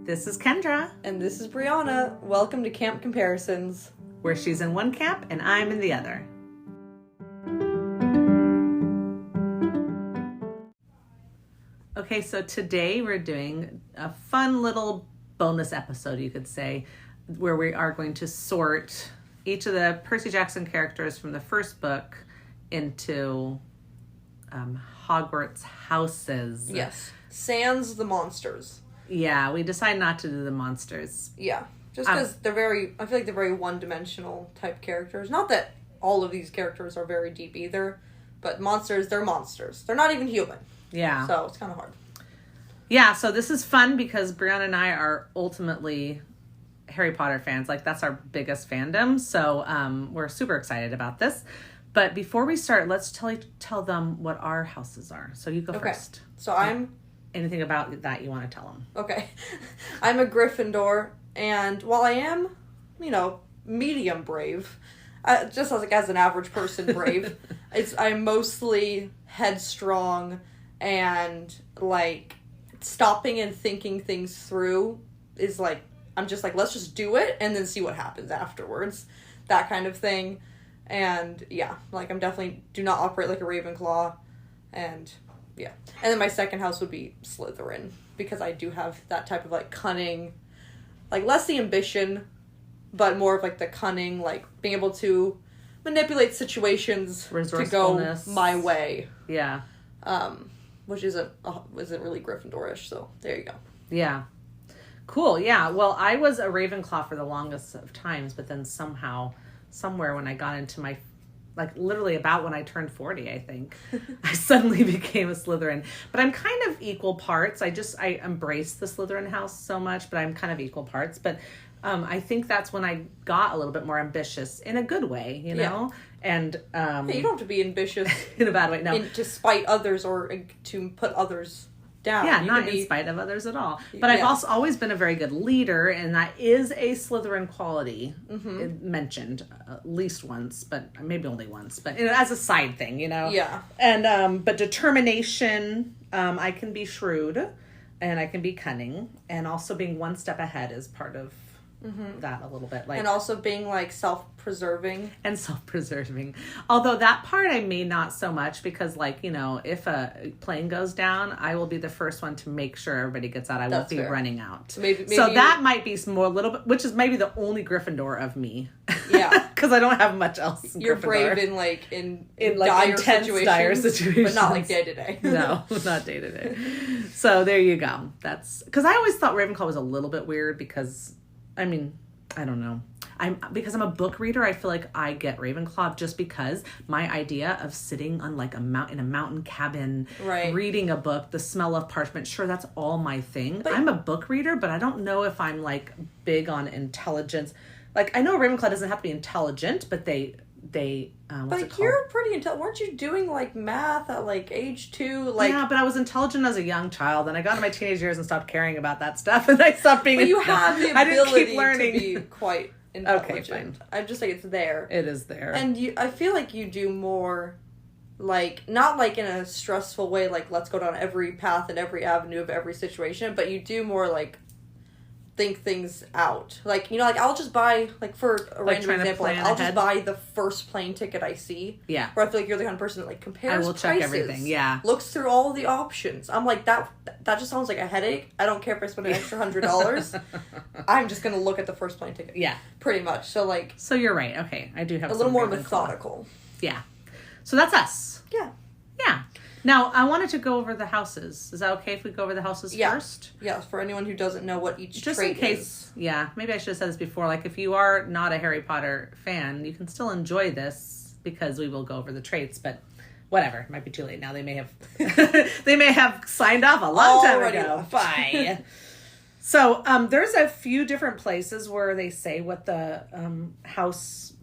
This is Kendra. And this is Brianna. Welcome to Camp Comparisons, where she's in one camp and I'm in the other. Okay, so today we're doing a fun little bonus episode, you could say, where we are going to sort each of the Percy Jackson characters from the first book into Hogwarts houses. Yes. Sans the monsters. Yeah, we decided not to do the monsters. Yeah. Just because I feel like they're very one-dimensional type characters. Not that all of these characters are very deep either, but monsters, they're monsters. They're not even human. Yeah. So it's kind of hard. Yeah, so this is fun because Brianna and I are ultimately Harry Potter fans. Like, that's our biggest fandom. So we're super excited about this. But before we start, let's tell them what our houses are. So you go first. So I'm... Anything about that you want to tell them? Okay. I'm a Gryffindor, and while I am, medium brave, just as an average person brave, I'm mostly headstrong and, stopping and thinking things through is, I'm just let's just do it and then see what happens afterwards. That kind of thing. And, yeah, I'm definitely do not operate like a Ravenclaw, and... Yeah. And then my second house would be Slytherin, because I do have that type of, cunning, less the ambition, but more of, the cunning, being able to manipulate situations to go my way. Yeah. Which isn't really Gryffindorish, so there you go. Yeah. Cool, yeah. Well, I was a Ravenclaw for the longest of times, but then somewhere when I got into my literally about when I turned 40, I think, I suddenly became a Slytherin. But I'm kind of equal parts. I embrace the Slytherin house so much, but I'm kind of equal parts. But I think that's when I got a little bit more ambitious in a good way, you know? And you don't have to be ambitious in a bad way, no. To spite others or to put others down. Yeah, not in spite of others at all. But I've also always been a very good leader, and that is a Slytherin quality. It mentioned at least once, but maybe only once, but as a side thing, Yeah. And but determination, I can be shrewd, and I can be cunning, and also being one step ahead is part of that a little bit. And also being self-preserving. And self-preserving. Although that part I may not so much, because if a plane goes down, I will be the first one to make sure everybody gets out. I won't be running out. Maybe so that might be more a little bit, which is maybe the only Gryffindor of me. Yeah. Because I don't have much else in You're Gryffindor. brave in dire situations. But not day to day. No, not day to day. So there you go. That's because I always thought Ravenclaw was a little bit weird because I don't know. Because I'm a book reader, I feel like I get Ravenclaw just because my idea of sitting on in a mountain cabin, reading a book, the smell of parchment, sure, that's all my thing. But I'm a book reader, but I don't know if I'm big on intelligence. I know Ravenclaw doesn't have to be intelligent, but they what's it called? You're pretty intelligent. Weren't you doing math at age 2? Yeah, but I was intelligent as a young child, and I got into my teenage years and stopped caring about that stuff, and I stopped being. But you have the ability to be quite intelligent. Okay, fine. I just think it's there. It is there, and I feel like you do more, not in a stressful way, let's go down every path and every avenue of every situation, but you do more think things out. I'll just buy, for a random example, I'll just buy the first plane ticket I see. Yeah. Where I feel like you're the kind of person that, compares prices. I will check everything, yeah. Looks through all the options. I'm that just sounds like a headache. I don't care if I spend an extra $100. I'm just going to look at the first plane ticket. Yeah. Pretty much. So, So you're right. Okay. I do have a little more methodical. Yeah. So that's us. Yeah. Yeah. Now, I wanted to go over the houses. Is that okay if we go over the houses first? Yeah, for anyone who doesn't know what each just trait in case, is. Yeah, maybe I should have said this before. If you are not a Harry Potter fan, you can still enjoy this because we will go over the traits, but whatever. It might be too late now. They may have signed off a long time ago. Bye. So, there's a few different places where they say what the house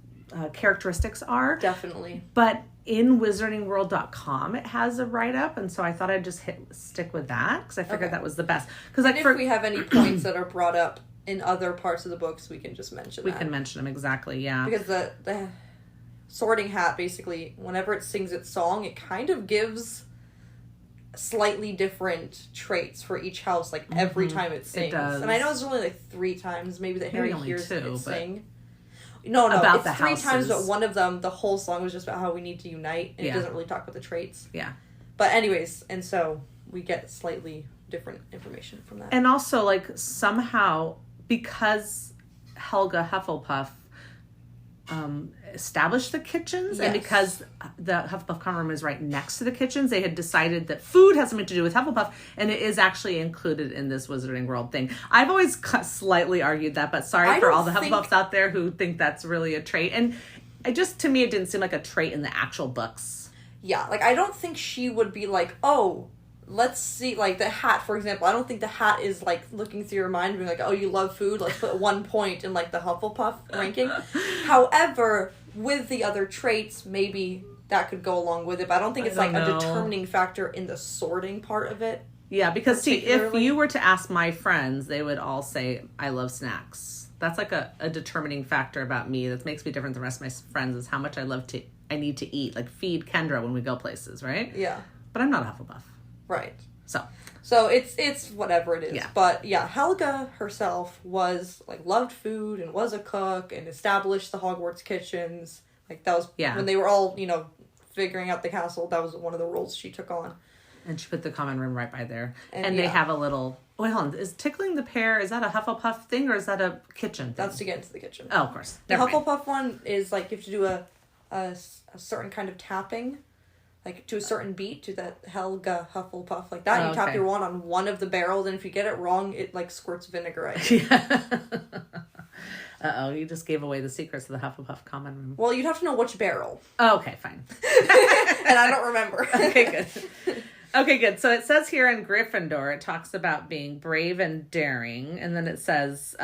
characteristics are. Definitely. But in wizardingworld.com it has a write-up, and so I thought I'd just stick with that because I figured that was the best. Because if we have any points that are brought up in other parts of the books, we can just mention we can mention them, exactly. Yeah, because the Sorting Hat, basically, whenever it sings its song, it kind of gives slightly different traits for each house, like every time it sings. It does. And I know it's only like 3 times, maybe that Harry only hears 2, it but sing. No, about it's the 3 times, houses. but one of them, the whole song was just about how we need to unite, and Yeah. it doesn't really talk about the traits. Yeah. But anyways, and so we get slightly different information from that. And also, like, somehow, because Helga Hufflepuff established the kitchens, and Yes. because the Hufflepuff common room is right next to the kitchens, they had decided that food has something to do with Hufflepuff, and it is actually included in this Wizarding World thing. I've always slightly argued that, but sorry for all the Hufflepuffs out there who think that's really a trait. And to me, it didn't seem like a trait in the actual books. Yeah, like, I don't think she would be like, oh, let's see, like, the hat, for example. I don't think the hat is, like, looking through your mind and being like, oh, you love food, let's put 1 point in, like, the Hufflepuff ranking. However, with the other traits, maybe that could go along with it, but I don't think it's, like, a determining factor in the sorting part of it. Yeah, because, see, if you were to ask my friends, they would all say, I love snacks. That's, like, a determining factor about me that makes me different than the rest of my friends, is how much I need to eat. Like, feed Kendra when we go places, right? Yeah. But I'm not a Hufflepuff. Right. So it's whatever it is. Yeah. But yeah, Helga herself was like loved food and was a cook and established the Hogwarts kitchens. Like that was when they were all, figuring out the castle, that was one of the roles she took on. And she put the common room right by there. And they have a little wait, hold on. Is tickling the pear, is that a Hufflepuff thing or is that a kitchen thing? That's to get into the kitchen. Oh, of course. The Hufflepuff one is like you have to do a certain kind of tapping. Like, to a certain beat, to that Helga Hufflepuff, like that. You tap your wand on one of the barrels, and if you get it wrong, it, like, squirts vinegar at you. Yeah. Uh-oh, you just gave away the secrets of the Hufflepuff common room. Well, you'd have to know which barrel. Oh, okay, fine. And I don't remember. Okay, good. Okay, good. So it says here in Gryffindor, it talks about being brave and daring, and then it says,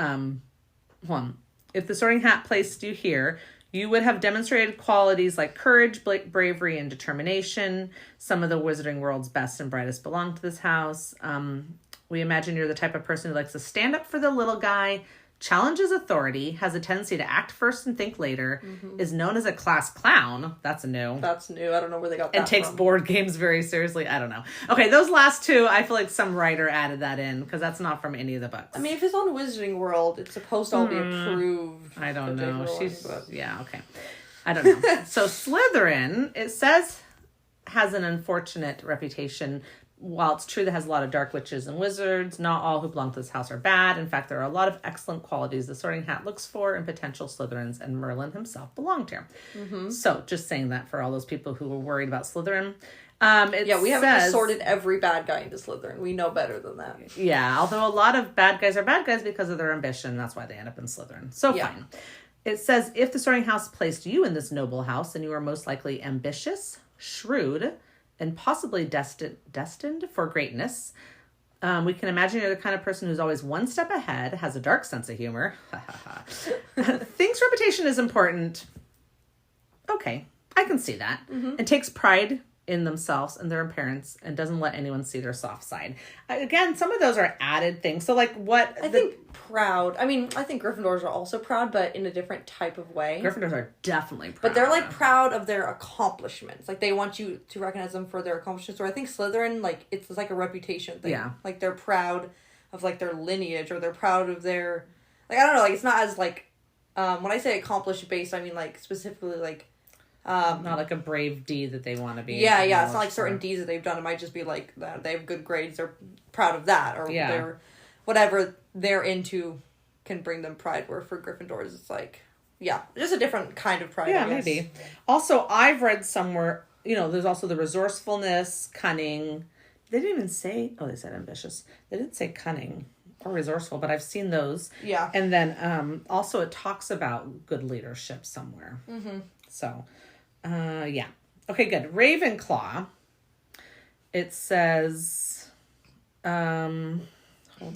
if the Sorting Hat placed you here, you would have demonstrated qualities like courage, bravery, and determination. Some of the Wizarding World's best and brightest belong to this house. We imagine you're the type of person who likes to stand up for the little guy, challenges authority, has a tendency to act first and think later, is known as a class clown. That's new. That's new. I don't know where they got that and takes from. board games very seriously. I don't know. Okay, those last 2, I feel like some writer added that in because that's not from any of the books. I mean, if it's on Wizarding World, it's supposed to all be approved. I don't know. Yeah, okay. I don't know. So Slytherin, it says, has an unfortunate reputation. While it's true that it has a lot of dark witches and wizards, not all who belong to this house are bad. In fact, there are a lot of excellent qualities the Sorting Hat looks for in potential Slytherins, and Merlin himself belonged here. So, just saying that for all those people who were worried about Slytherin. We haven't just sorted every bad guy into Slytherin. We know better than that. Yeah, although a lot of bad guys are bad guys because of their ambition. That's why they end up in Slytherin. So, fine. It says, if the Sorting House placed you in this noble house, then you are most likely ambitious, shrewd, and possibly destined for greatness. We can imagine you're the kind of person who's always one step ahead, has a dark sense of humor. Thinks reputation is important. Okay, I can see that. And takes pride in themselves and their parents and doesn't let anyone see their soft side. Again, some of those are added things. So like what... I think proud. I mean, I think Gryffindors are also proud, but in a different type of way. Gryffindors are definitely proud. But they're like proud of their accomplishments. Like they want you to recognize them for their accomplishments. Or I think Slytherin, like it's like a reputation thing. Yeah. Like they're proud of like their lineage or they're proud of their... Like I don't know, like it's not as like... when I say accomplished based, I mean like specifically like... not like a brave deed that they want to be. Yeah, it's not like certain deeds that they've done. It might just be like that they have good grades, they're proud of that, or they're whatever they're into can bring them pride. Where for Gryffindors, it's like just a different kind of pride. Yeah, maybe. Also, I've read somewhere, there's also the resourcefulness, cunning. They didn't even say. Oh, they said ambitious. They didn't say cunning or resourceful, but I've seen those. Yeah, and then also it talks about good leadership somewhere. So. Okay, good. Ravenclaw. It says, hold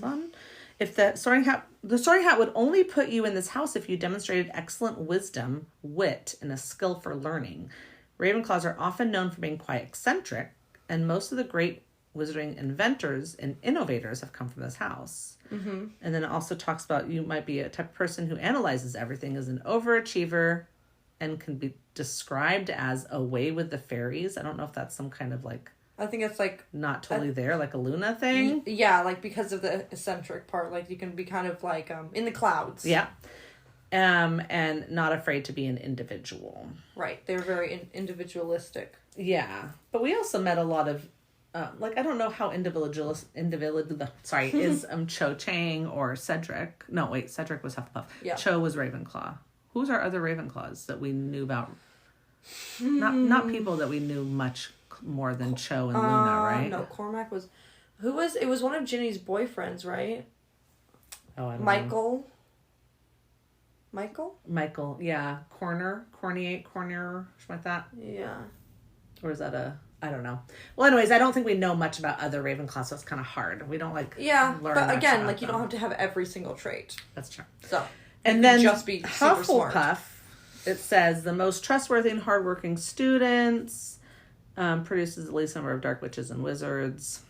on. If the Sorting Hat would only put you in this house if you demonstrated excellent wisdom, wit, and a skill for learning. Ravenclaws are often known for being quite eccentric, and most of the great wizarding inventors and innovators have come from this house. And then it also talks about you might be a type of person who analyzes everything as an overachiever and can be described as away with the fairies. I don't know if that's some kind of like I think it's like not totally there, like a Luna thing. Yeah, like because of the eccentric part, like you can be kind of like in the clouds. Yeah. And not afraid to be an individual. Right. They're very individualistic. Yeah. But we also met a lot of, like, I don't know how is Cho Chang or Cedric. No, wait, Cedric was Hufflepuff. Yeah. Cho was Ravenclaw. Who's our other Ravenclaws that we knew about? Not people that we knew much more than Cho and Luna, right? No, Cormac was... It was one of Ginny's boyfriends, right? Oh, I don't know. Michael, yeah. Cornier, something like that. Yeah. Or is that I don't know. Well, anyways, I don't think we know much about other Ravenclaws, so it's kind of hard. We don't, like, learn but much again, about like, you them. don't have to have every single trait. That's true. So, and then just be super smart. Hufflepuff, it says, the most trustworthy and hardworking students, produces the least number of dark witches and wizards.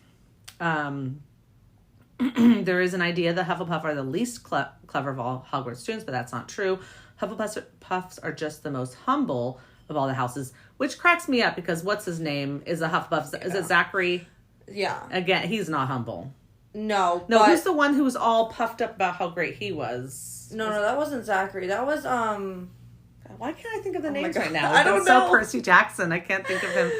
There is an idea that Hufflepuff are the least clever of all Hogwarts students, but that's not true. Hufflepuffs are just the most humble of all the houses, which cracks me up because what's his name is a Hufflepuff. Yeah. Is it Zachary? Yeah. Again, he's not humble. No, who's the one who was all puffed up about how great he was? No, that wasn't Zachary. That was, Why can't I think of the names right now? I don't know. So Percy Jackson. I can't think of him.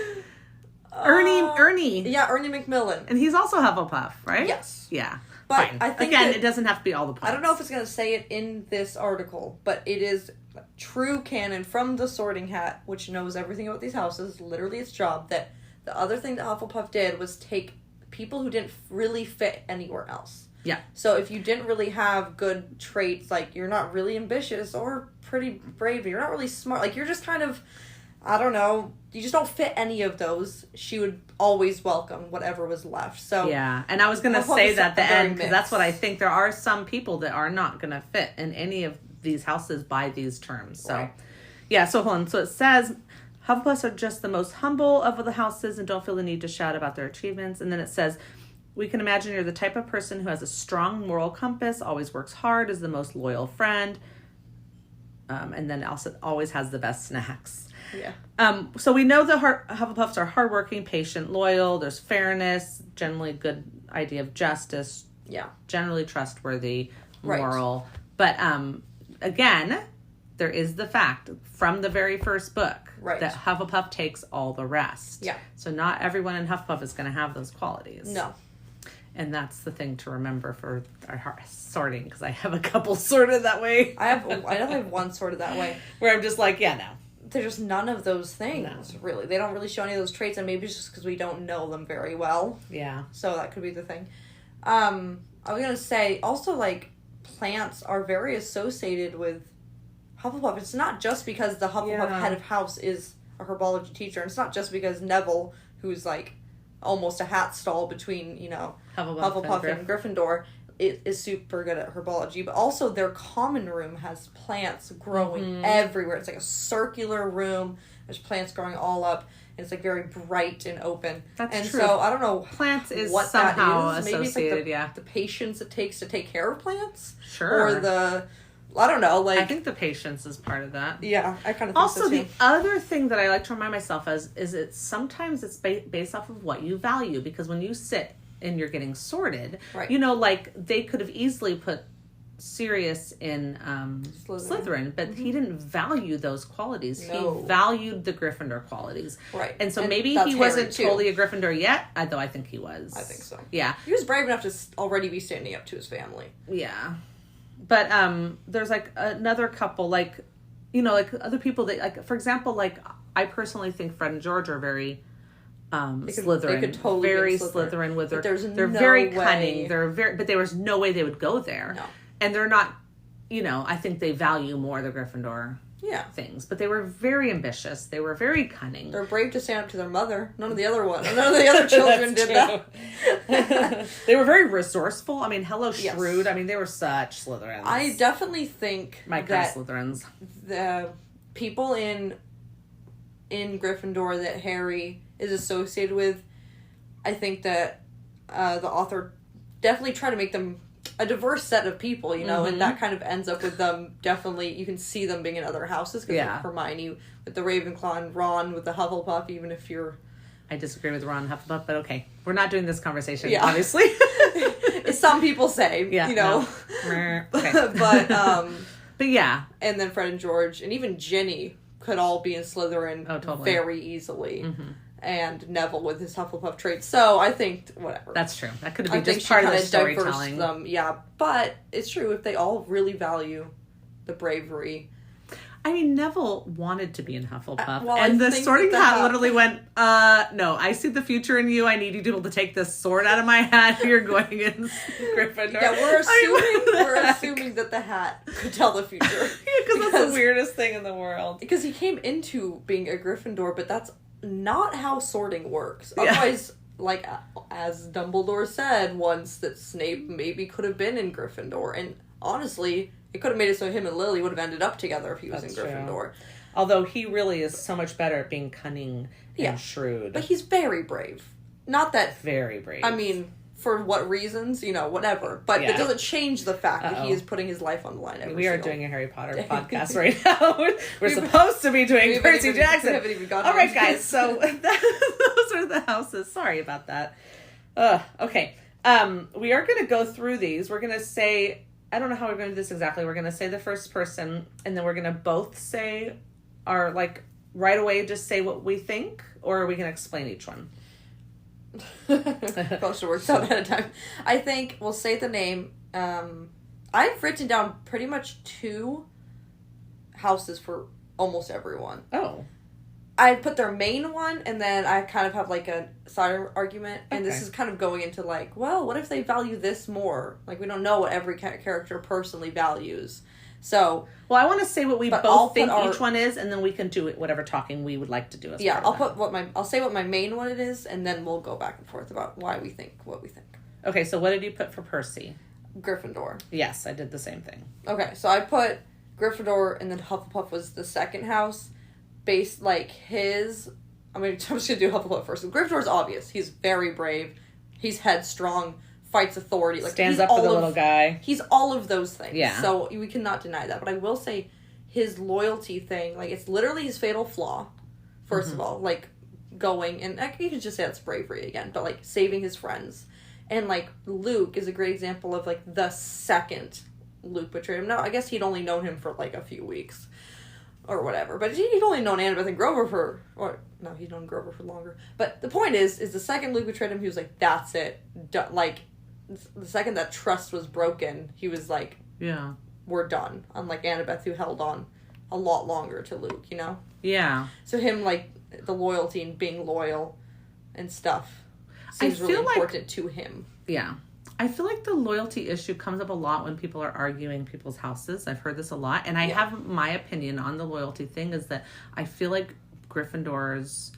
Ernie. Yeah, Ernie McMillan. And he's also Hufflepuff, right? Yes. Yeah. But fine. I think again, it doesn't have to be all the points. I don't know if it's going to say it in this article, but it is true canon from the Sorting Hat, which knows everything about these houses, literally its job, that the other thing that Hufflepuff did was take people who didn't really fit anywhere else. Yeah. So if you didn't really have good traits, like you're not really ambitious or pretty brave, you're not really smart, like you're just kind of, I don't know, you just don't fit any of those, she would always welcome whatever was left. So yeah, and I was going to say that at the end, because that's what I think. There are some people that are not going to fit in any of these houses by these terms. So, right. Yeah, so hold on. So it says, Hufflepuffs are just the most humble of the houses and don't feel the need to shout about their achievements. And then it says, we can imagine you're the type of person who has a strong moral compass, always works hard, is the most loyal friend, and then also always has the best snacks. Yeah. So we know the Hufflepuffs are hardworking, patient, loyal. There's fairness, generally good idea of justice. Yeah. Generally trustworthy, right. moral. But again, there is the fact from the very first book right. that Hufflepuff takes all the rest. Yeah. So not everyone in Hufflepuff is going to have those qualities. No. And that's the thing to remember for our sorting, because I have a couple sorted that way. I definitely have one sorted that way. Where I'm just like, yeah, no. They're just none of those things, really. They don't really show any of those traits, and maybe it's just because we don't know them very well. Yeah. So that could be the thing. I was going to say, also, like, plants are very associated with Hufflepuff. It's not just because the Hufflepuff head of house is a herbology teacher. And it's not just because Neville, who's, like, almost a hat stall between, you know, Hufflepuff and Gryffindor, is super good at herbology, but also their common room has plants growing everywhere. It's like a circular room. There's plants growing all up, and it's like very bright and open. That's true. So I don't know. Plants is what somehow that is. Maybe associated. it's like the patience it takes to take care of plants. Sure. Or I don't know. Like I think the patience is part of that. Yeah, I kind of think also so too. The other thing that I like to remind myself is it's sometimes it's based off of what you value, because when you sit and you're getting sorted, right. you know, like they could have easily put Sirius in Slytherin, but he didn't value those qualities. No. He valued the Gryffindor qualities. Right. And so maybe he wasn't totally a Gryffindor yet, though I think he was. I think so. Yeah. He was brave enough to already be standing up to his family. Yeah. But there's like another couple, like, you know, like other people that, like, for example, like I personally think Fred and George are very Slytherin. They could totally very be Slytherin with their. They're very way. cunning. But there was no way they would go there. No. And they're not, you know, I think they value more the Gryffindor things. But they were very ambitious. They were very cunning. They're brave to stand up to their mother. None of the other children did that. They were very resourceful. I mean, hello, Shrewd. Yes. I mean, they were such Slytherins. I definitely think that Slytherins. The people in Gryffindor that Harry is associated with, I think that the author definitely tried to make them a diverse set of people, you know, and that kind of ends up with them definitely, you can see them being in other houses, because like Hermione with the Ravenclaw and Ron with the Hufflepuff, even if you're I disagree with Ron Hufflepuff, but okay. We're not doing this conversation, Yeah. obviously. Some people say, Yeah, you know. No. Okay. But yeah. And then Fred and George and even Ginny could all be in Slytherin totally. very easily. Mm-hmm. And Neville with his Hufflepuff traits. So I think, whatever. That's true. That could be just part of the storytelling. Them. Yeah, but it's true if they all really value the bravery. I mean, Neville wanted to be in Hufflepuff. Well, and the Sorting Hat literally went, no, I see the future in you. I need you to be able to take this sword out of my hat. You're going in Gryffindor. Yeah, we're assuming that the hat could tell the future. Because that's the weirdest thing in the world. Because he came into being a Gryffindor, but that's not how sorting works. Otherwise, like, as Dumbledore said once, that Snape maybe could have been in Gryffindor. And honestly, it could have made it so him and Lily would have ended up together if he was in Gryffindor. True. Although he really is so much better at being cunning and shrewd. But he's very brave. Not that... Very brave. I mean, for what reasons, you know, whatever. But it doesn't change the fact that he is putting his life on the line. We are doing a Harry Potter podcast right now. We're supposed to be doing Percy Jackson. We haven't even gotten all right, guys. So those are the houses. Sorry about that. Okay. We are going to go through these. We're going to say... I don't know how we're going to do this exactly. We're going to say the first person, and then we're going to both say our, like, right away just say what we think, or are we going to explain each one? Most of works out at a time. I think we'll say the name. I've written down pretty much 2 houses for almost everyone. Oh. I put their main one, and then I kind of have, like, a side argument. And this is kind of going into, like, well, what if they value this more? Like, we don't know what every character personally values. So... Well, I want to say what we both think each one is, and then we can do whatever talking we would like to do. I'll say what my main one it is, and then we'll go back and forth about why we think what we think. Okay, so what did you put for Percy? Gryffindor. Yes, I did the same thing. Okay, so I put Gryffindor, and then Hufflepuff was the second house. Based, like, I'm just going to do Hufflepuff first. So Gryffindor's obvious. He's very brave. He's headstrong. Fights authority. Like, stands up for the little guy. He's all of those things. Yeah. So we cannot deny that. But I will say his loyalty thing, like, it's literally his fatal flaw, first of all. Like, going, and you could just say that's bravery again, but, like, saving his friends. And, like, Luke is a great example of, like, the second Luke betrayed him. No, I guess he'd only known him for, like, a few weeks. Or whatever. But he'd only known Annabeth and Grover he'd known Grover for longer. But the point is the second Luke betrayed him, he was like, that's it. Like, the second that trust was broken, he was like, yeah, we're done. Unlike Annabeth, who held on a lot longer to Luke, you know? Yeah. So him, like, the loyalty and being loyal and stuff seems really important to him. Yeah. I feel like the loyalty issue comes up a lot when people are arguing people's houses. I've heard this a lot. And I have my opinion on the loyalty thing is that I feel like Gryffindors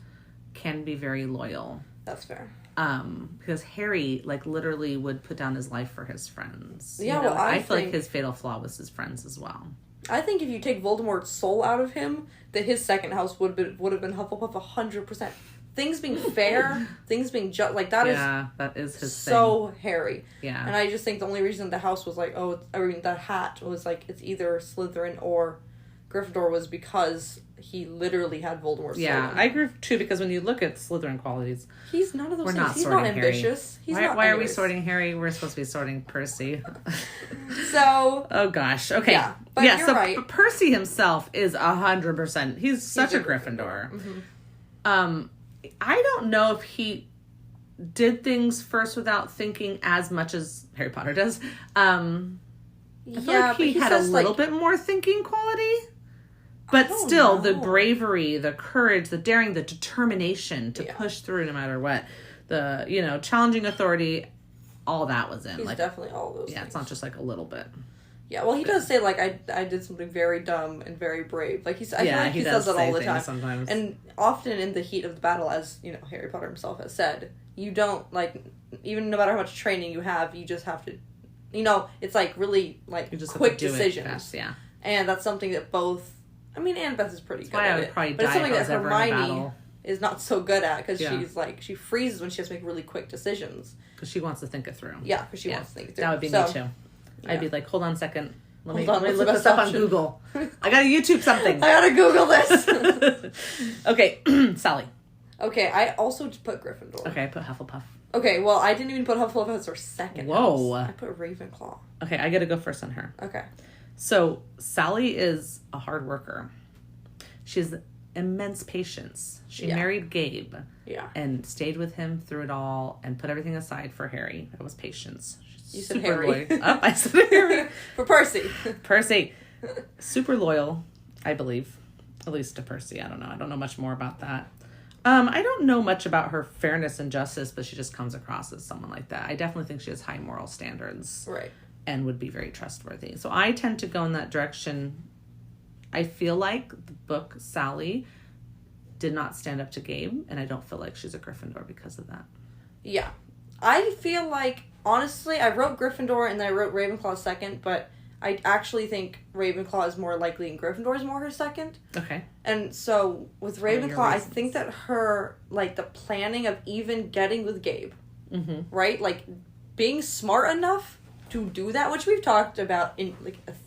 can be very loyal. That's fair. Because Harry, like, literally would put down his life for his friends. Yeah, you know? well, I feel like his fatal flaw was his friends as well. I think if you take Voldemort's soul out of him, that his second house would have been Hufflepuff 100%. Things being fair, things being just, like, that is his so thing. Harry. Yeah. And I just think the only reason the house was like, that hat was like, it's either Slytherin or Gryffindor was because he literally had Voldemort's soul. Yeah, I agree too, because when you look at Slytherin qualities, he's none of those things. He's not ambitious. Why are we sorting Harry? We're supposed to be sorting Percy. So. Oh gosh. Okay. Yeah, but you're right. But Percy himself is 100%. He's such a Gryffindor. Mm-hmm. I don't know if he did things first without thinking as much as Harry Potter does. I feel like he had a little bit more thinking quality. But still, the bravery, the courage, the daring, the determination to push through no matter what. The, challenging authority, all that was in. He's definitely all those things. It's not just like a little bit. Yeah, well, he does say, like, I did something very dumb and very brave. Like, I feel like he says that all the time. Sometimes. And often in the heat of the battle, as, Harry Potter himself has said, you don't, like, even no matter how much training you have, you just have to, it's, like, really, like, quick decisions. Fast, yeah. And that's something that both, Annabeth is pretty good at it. But it's something that Hermione is not so good at, because she's, like, she freezes when she has to make really quick decisions. Because she wants to think it through. Yeah, because she wants to think it through. That would be me, too. Yeah. I'd be like, hold on a second. Let me look this up on Google. I gotta YouTube something. I gotta Google this. Okay, Sally. Okay, I also just put Gryffindor. Okay, I put Hufflepuff. Okay, well, I didn't even put Hufflepuff as her second Whoa. house. I put Ravenclaw. Okay, I gotta go first on her. Okay. So, Sally is a hard worker. She has immense patience. She married Gabe. Yeah. And stayed with him through it all and put everything aside for Harry. That was patience. You said Harry. Oh, I said Harry. For Percy. Percy. Super loyal, I believe. At least to Percy. I don't know. I don't know much more about that. I don't know much about her fairness and justice, but she just comes across as someone like that. I definitely think she has high moral standards. Right. And would be very trustworthy. So I tend to go in that direction. I feel like the book Sally did not stand up to Gabe, and I don't feel like she's a Gryffindor because of that. Yeah. I feel like, honestly, I wrote Gryffindor and then I wrote Ravenclaw second, but I actually think Ravenclaw is more likely and Gryffindor is more her second. Okay. And so with Ravenclaw, I think that her, like, the planning of even getting with Gabe, right? Like, being smart enough to do that, which we've talked about,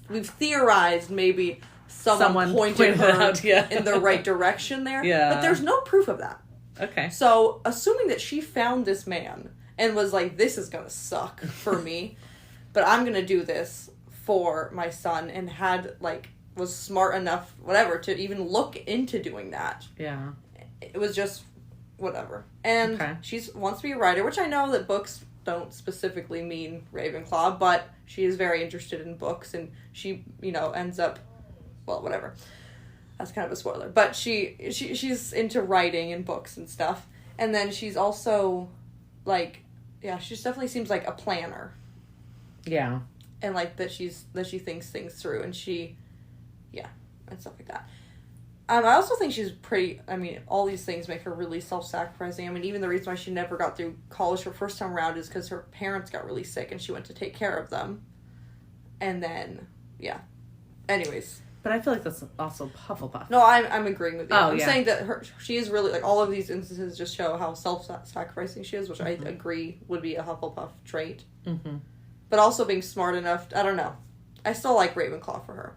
we've theorized maybe someone pointed her out, in the right direction there. Yeah. But there's no proof of that. Okay. So, assuming that she found this man and was like, this is gonna suck for me, but I'm gonna do this for my son, and was smart enough, whatever, to even look into doing that. Yeah. It was just whatever. And she wants to be a writer, which I know that books don't specifically mean Ravenclaw, but she is very interested in books, and she, ends up, well, whatever. That's kind of a spoiler. But she's into writing and books and stuff. And then she's also, she definitely seems like a planner. Yeah. And, that she thinks things through, and and stuff like that. I also think she's all these things make her really self-sacrificing. Even the reason why she never got through college her first time around is because her parents got really sick and she went to take care of them. And then, anyways. But I feel like that's also Hufflepuff. No, I'm agreeing with you. I'm yeah. saying that she is really, all of these instances just show how self-sacrificing she is, which I agree would be a Hufflepuff trait. Mm-hmm. But also being smart enough, I don't know. I still like Ravenclaw for her.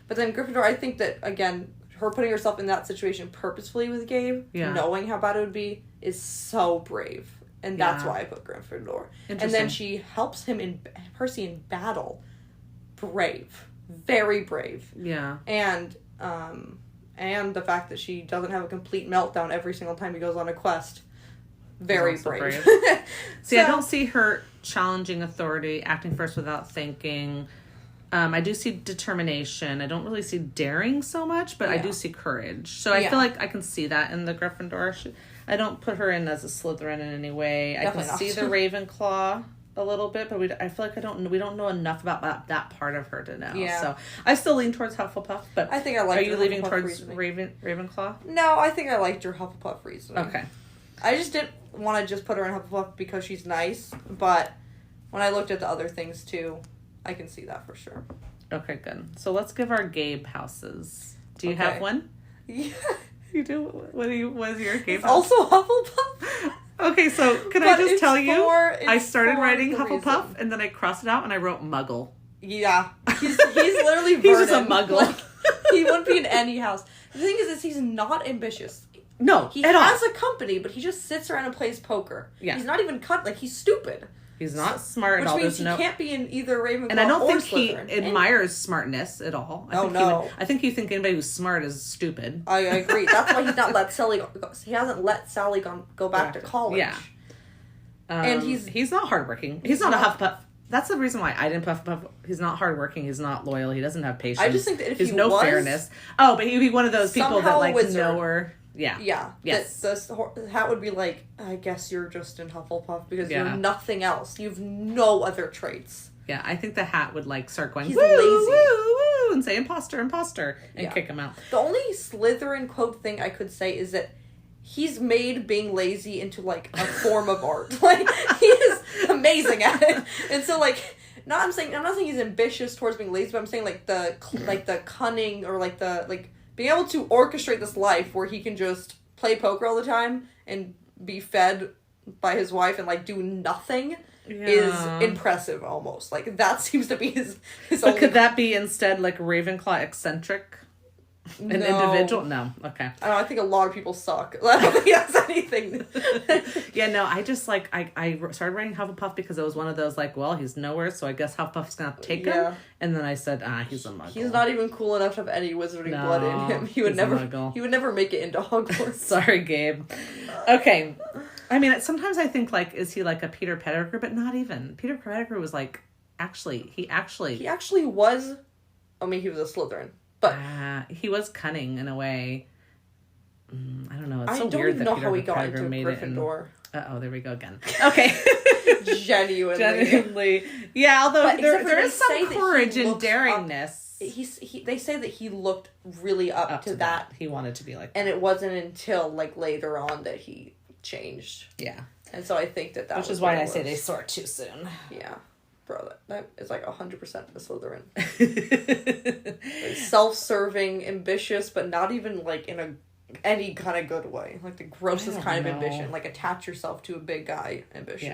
But then Gryffindor, I think that, again, her putting herself in that situation purposefully with Gabe, knowing how bad it would be, is so brave. And that's why I put Gryffindor. And then she helps him Percy in battle. Brave. Very brave. Yeah. And the fact that she doesn't have a complete meltdown every single time he goes on a quest. Very brave. See, I don't see her challenging authority, acting first without thinking. I do see determination. I don't really see daring so much, but I do see courage. So I feel like I can see that in the Gryffindor. I don't put her in as a Slytherin in any way. Definitely I can see the Ravenclaw a little bit, but I feel like we don't know enough about that part of her to know. Yeah. So I still lean towards Hufflepuff, but I think I like. Are you leaning towards Ravenclaw? No, I think I liked your Hufflepuff reasoning. Okay. I just didn't want to just put her in Hufflepuff because she's nice, but when I looked at the other things too, I can see that for sure. Okay, good. So let's give our Gabe houses. Do you have one? Yeah. You do? What is your Gabe house? Also Hufflepuff. Okay, so can I just tell you? I started writing Hufflepuff, and then I crossed it out, and I wrote Muggle. Yeah. He's literally Vernon. He's just a Muggle. He wouldn't be in any house. The thing is he's not ambitious. No, he has a company, but he just sits around and plays poker. Yeah. He's not even he's stupid. He's not smart at all. Which means he can't be in either Ravenclaw and I don't think Slytherin. He admires smartness at all. I think you think anybody who's smart is stupid. I agree. That's why he's not let Sally go. He hasn't let Sally go back to college. Yeah. And he's not hardworking. He's not a Hufflepuff. That's the reason why I didn't Hufflepuff. He's not hardworking. He's not loyal. He doesn't have patience. I just think that if he's no fairness. Oh, but he'd be one of those people that know her. Yeah. Yeah. Yes. The hat would be like, I guess you're just in Hufflepuff because you're nothing else. You have no other traits. Yeah, I think the hat would start going, he's woo, lazy. Woo, woo, and say imposter, and kick him out. The only Slytherin quote thing I could say is that he's made being lazy into a form of art. He is amazing at it. And so I'm not saying he's ambitious towards being lazy, but I'm saying the cunning or being able to orchestrate this life where he can just play poker all the time and be fed by his wife and do nothing is impressive almost. That seems to be his But could that be instead Ravenclaw eccentric? An individual? No. Okay. I don't know, I think a lot of people suck. I don't think he has anything. Yeah, no, I just, like, I started writing Hufflepuff because it was one of those, like, well, he's nowhere, so I guess Hufflepuff's gonna take him. And then I said, he's a muggle. He's not even cool enough to have any wizarding blood in him. He would never make it into Hogwarts. Sorry, Gabe. Okay. I mean, sometimes I think, like, is he like a Peter Pettigrew? But not even. Peter Pettigrew was like, he actually was, I mean, he was a Slytherin. But he was cunning in a way. I don't know. It's so weird that Peter I don't even know how he got Pettigrew into Gryffindor. There we go again. Okay. Genuinely. Yeah, although there is some courage and daringness. They say that he looked really up to that. He wanted to be like that. And it wasn't until, like, later on that he changed. Yeah. And so I think that Which is why I say they sort too soon. Yeah. Bro, that is like 100% a Slytherin. Like, self-serving, ambitious, but not even, like, in any kind of good way. Like, the grossest kind of ambition. Like, attach yourself to a big guy ambition.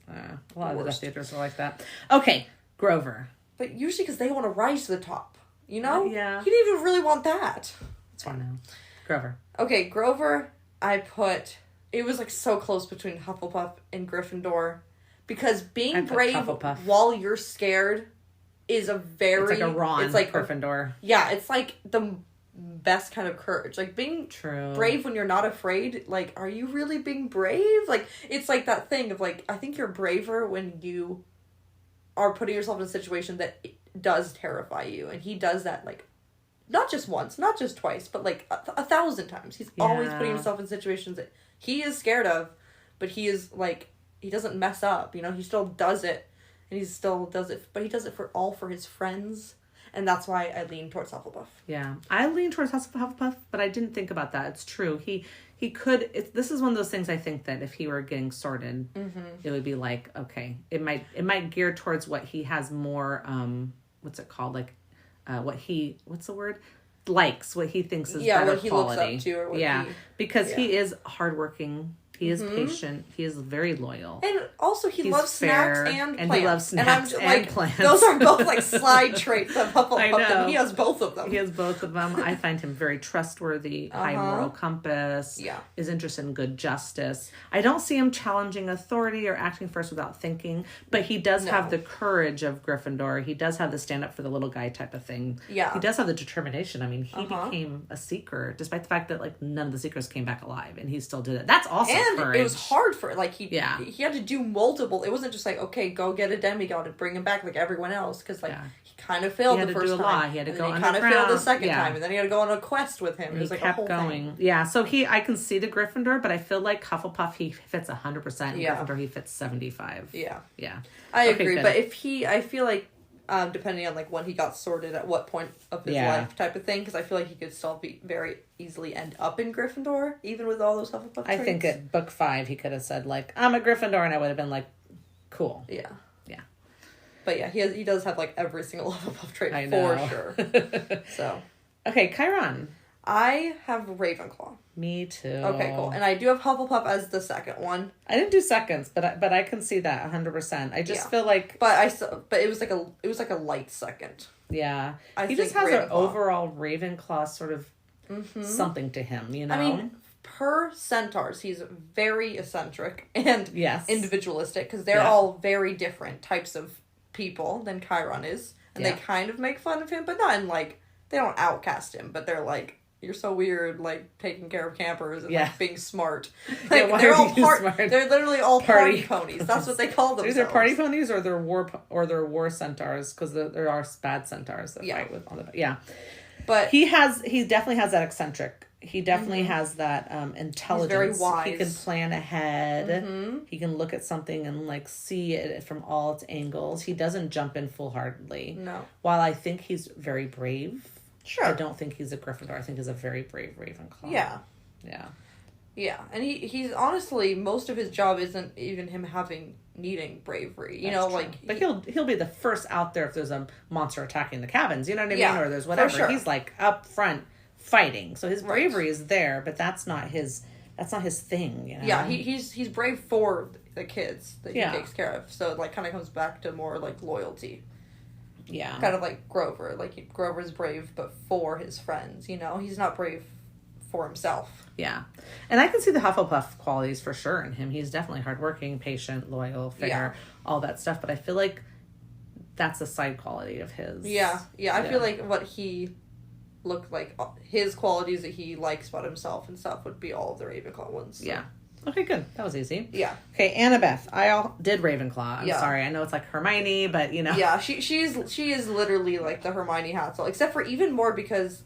Yeah. A lot of the Death Eaters are like that. Okay, Grover. But usually because they want to rise to the top. You know? Yeah. He didn't even really want that. It's fine now. Grover. Okay, Grover, it was, like, so close between Hufflepuff and Gryffindor. Because being brave while you're scared is it's like a Ron. It's like Gryffindor. Yeah, it's like the best kind of courage. Like, being brave when you're not afraid. Like, are you really being brave? Like, it's like that thing of, like, I think you're braver when you are putting yourself in a situation that does terrify you. And he does that, like, not just once, not just twice, but, like, 1,000 times. He's always putting himself in situations that he is scared of, but he is, like, he doesn't mess up, you know, he still does it, and he still does it, but he does it for his friends, and that's why I lean towards Hufflepuff. Yeah, I lean towards Hufflepuff, but I didn't think about that. It's true. He could, this is one of those things I think that if he were getting sorted, it would be like, okay, it might gear towards what he has more, what's it called? Like, what's the word? Likes, what he thinks is better what he quality. Looks up to or what because he is hardworking. He is patient. He is very loyal. And also he loves snacks and plants. He loves snacks and plants. Those are both, like, slide traits of Hufflepuff. I know. He has both of them. I find him very trustworthy, high moral compass, is interested in good justice. I don't see him challenging authority or acting first without thinking, but he does have the courage of Gryffindor. He does have the stand up for the little guy type of thing. Yeah. He does have the determination. I mean, he became a seeker, despite the fact that, like, none of the seekers came back alive, and he still did it. That's awesome. It was hard for, like, he had to do multiple. It wasn't just like, okay, go get a demigod and bring him back like everyone else, because, like, he kind of failed the first time. He had to go underground. He kind of failed the second time, and then he had to go on a quest with him. It was like a whole thing. Yeah, so I can see the Gryffindor, but I feel like Hufflepuff, he fits 100%. Gryffindor, he fits 75. Yeah. Yeah. I agree, good. But I feel like, depending on, like, when he got sorted at what point of his life type of thing, because I feel like he could still be very easily end up in Gryffindor, even with all those Hufflepuff traits. I think at book 5 he could have said, like, I'm a Gryffindor, and I would have been like, cool. Yeah. But yeah, he does have, like, every single Hufflepuff trait for sure. So. Okay, Chiron. I have Ravenclaw. Me too. Okay, cool. And I do have Hufflepuff as the second one. I didn't do seconds, but I can see that 100%. I just feel like, but it was like a light second. Yeah, he just has an overall Ravenclaw sort of something to him, you know. I mean, per centaurs, he's very eccentric and individualistic, because they're all very different types of people than Chiron is, and they kind of make fun of him, but not in, like, they don't outcast him, but they're like, you're so weird, like, taking care of campers and like being smart. Like, they're all smart. They're literally all party ponies. That's what they call themselves. Either party ponies or they're war centaurs, because there are bad centaurs that fight with all the But he definitely has that eccentric. He definitely has that intelligence. He's very wise. He can plan ahead. He can look at something and, like, see it from all its angles. He doesn't jump in foolhardily. No. While I think he's very brave. Sure. I don't think he's a Gryffindor. I think he's a very brave Ravenclaw. Yeah. Yeah. Yeah, and he's honestly, most of his job isn't even him needing bravery. You know, true. Like, but he'll be the first out there if there's a monster attacking the cabins. You know what I mean? Or there's whatever. Sure. He's, like, up front fighting. So his bravery is there, but that's not his thing. You know? Yeah, he's brave for the kids that he takes care of. So it, like, kind of comes back to more, like, loyalty. Yeah. Kind of like Grover. Like, Grover's brave, but for his friends, you know? He's not brave for himself. Yeah. And I can see the Hufflepuff qualities for sure in him. He's definitely hardworking, patient, loyal, fair, all that stuff. But I feel like that's a side quality of his. Yeah. I feel like what he looked like, his qualities that he likes about himself and stuff would be all of the Ravenclaw ones. So. Yeah. Okay, good. That was easy. Yeah. Okay, Annabeth. Did Ravenclaw. I'm sorry. I know it's like Hermione, but you know. Yeah, she is literally like the Hermione Hansel, except for even more because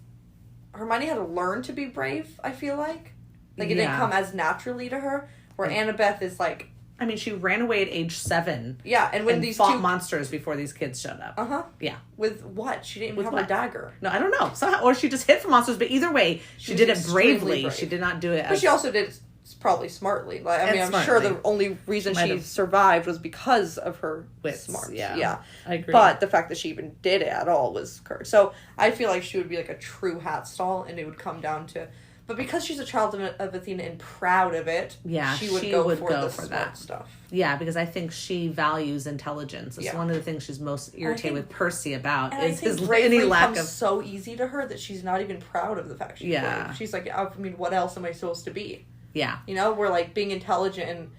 Hermione had to learn to be brave, I feel like. Like, it didn't come as naturally to her, where Annabeth is like... I mean, she ran away at age 7. Yeah, and when these fought monsters before these kids showed up. Uh-huh. Yeah. With what? She didn't even have a dagger. No, I don't know. Somehow, or she just hit for monsters, but either way, she did it bravely. Brave. She did not do it But she also did it probably smartly. Like, I mean, I'm sure the only reason she survived was because of her smarts. Yeah. I agree. But the fact that she even did it at all was courage. So I feel like she would be like a true hat stall, and it would come down to... But because she's a child of Athena and proud of it, she would go for the smart stuff. Yeah, because I think she values intelligence. It's one of the things she's most irritated with Percy about is his any lack of... so easy to her that she's not even proud of the fact she's brave. She's like, I mean, what else am I supposed to be? Yeah. You know, where like being intelligent and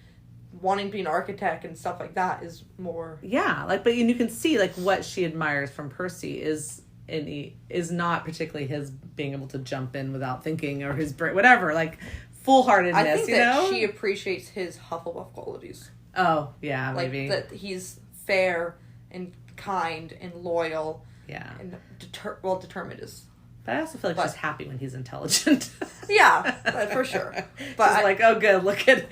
wanting to be an architect and stuff like that is more... Yeah, like, but you can see like what she admires from Percy is not particularly his being able to jump in without thinking or his whatever, like full-heartedness. I think that she appreciates his Hufflepuff qualities. Oh, yeah, like, maybe. That he's fair and kind and loyal. Yeah. And determined is... But I also feel like she's happy when he's intelligent. Yeah, for sure. But she's like, oh, good, look at...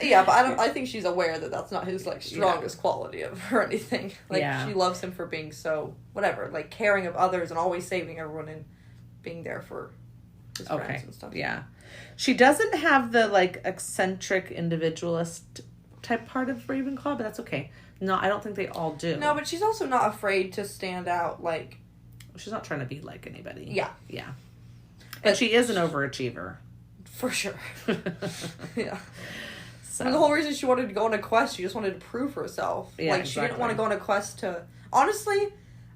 Yeah, but I think she's aware that that's not his, like, strongest quality of her or anything. Like, she loves him for being so, whatever, like, caring of others and always saving everyone and being there for his friends and stuff. Yeah. She doesn't have the, like, eccentric individualist type part of Ravenclaw, but that's okay. No, I don't think they all do. No, but she's also not afraid to stand out, like... She's not trying to be like anybody. Yeah. Yeah. And she is an overachiever. For sure. Yeah. So. And the whole reason she wanted to go on a quest, she just wanted to prove herself. Yeah, like, she didn't want to go on a quest to... Honestly,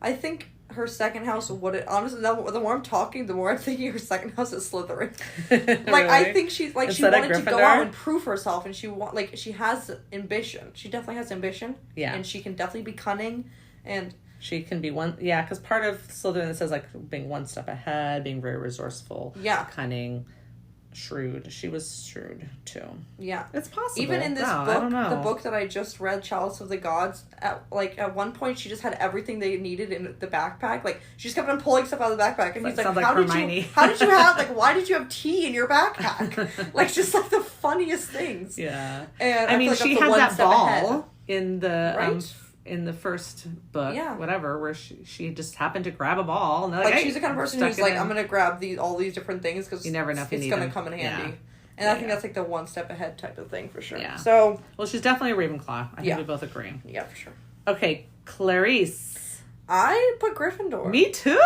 I think her second house would... Honestly, the more I'm talking, the more I'm thinking her second house is Slytherin. Like, really? I think she's... Like, she wanted to go out and prove herself, and she has ambition. She definitely has ambition. Yeah. And she can definitely be cunning, and... She can be because part of Slytherin says, like, being one step ahead, being very resourceful, cunning, shrewd. She was shrewd, too. Yeah. It's possible. Even in this book, the book that I just read, Chalice of the Gods, at one point, she just had everything they needed in the backpack. Like, she just kept on pulling stuff out of the backpack, and he's like, how did you have, like, why did you have tea in your backpack? Like, just, like, the funniest things. Yeah. And I mean, she had that ball in the... in the first book, whatever, where she just happened to grab a ball. And like, she's the kind of person who's like, I'm going to grab all these different things because you never know if it's going to come in handy. Yeah. And I think that's like the one step ahead type of thing for sure. Yeah. So, well, she's definitely a Ravenclaw. I think we both agree. Yeah, for sure. Okay, Clarice. I put Gryffindor. Me too.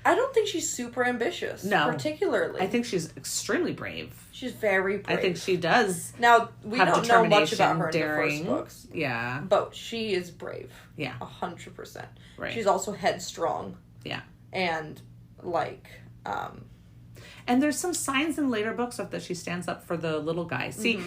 I don't think she's super ambitious. No. Particularly. I think she's extremely brave. She's very brave. I think she does. Now, we don't know much about her in the first books. Yeah. But she is brave. Yeah. 100%. Right. She's also headstrong. Yeah. And, like, and there's some signs in later books that she stands up for the little guy. See,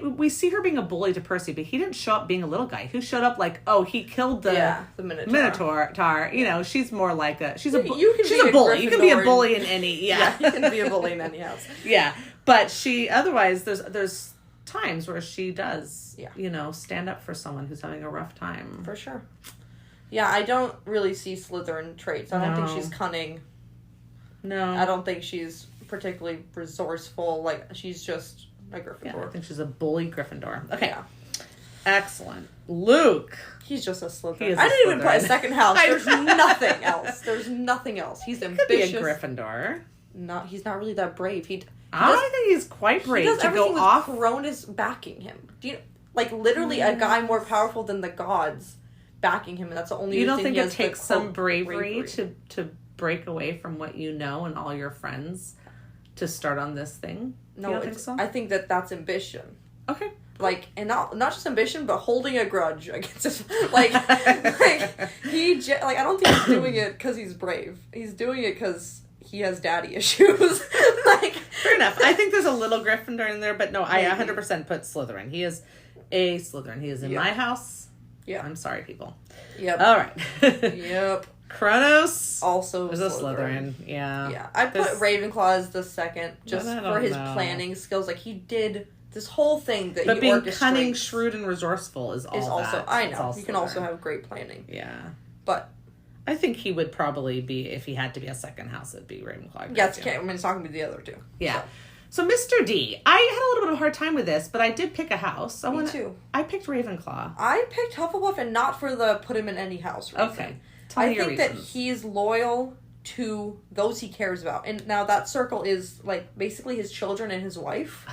we see her being a bully to Percy, but he didn't show up being a little guy. He showed up like, he killed the Minotaur. You know, she's more like she's a bully. You can be a bully in any, you can be a bully in any house. Yeah. But otherwise, there's times where she does, stand up for someone who's having a rough time. For sure. Yeah, I don't really see Slytherin traits. I don't think she's cunning. No. I don't think she's particularly resourceful. Like, she's just a Gryffindor. Yeah, I think she's a bully Gryffindor. Okay. Yeah. Excellent. Luke. He's just a Slytherin. I didn't even put a second house. There's nothing else. There's nothing else. He's ambitious. Could be a Gryffindor. He's not really that brave. I think he's quite brave to go off. Coronas backing him. Literally a guy more powerful than the gods backing him, and that's the only You don't thing think it takes some bravery to break away from what you know and all your friends to start on this thing? No, you don't think so? I think that's ambition. Okay. like, and not just ambition, but holding a grudge against his, like I don't think he's doing it because he's brave. He's doing it because he has daddy issues. Like, fair enough. I think there's a little Gryffindor in there, but no, maybe. I 100% put Slytherin. He is a Slytherin. He is in my house. Yeah. I'm sorry, people. Yep. All right. Yep. Kronos also is a Slytherin. Yeah. Yeah. I put Ravenclaw as the second just for his planning skills. Like, he did this whole thing that but he being orchestrates. cunning, shrewd, and resourceful is also that. I know. All you can also have great planning. Yeah. But I think he would probably be, if he had to be a second house, it'd be Ravenclaw. Yeah, it's not going to be the other two. Yeah. So Mr. D, I had a little bit of a hard time with this, but I did pick a house. Me too. I picked Ravenclaw. I picked Hufflepuff, and not for the put him in any house reason. Okay. I think that he's loyal to those he cares about. And now that circle is, like, basically his children and his wife.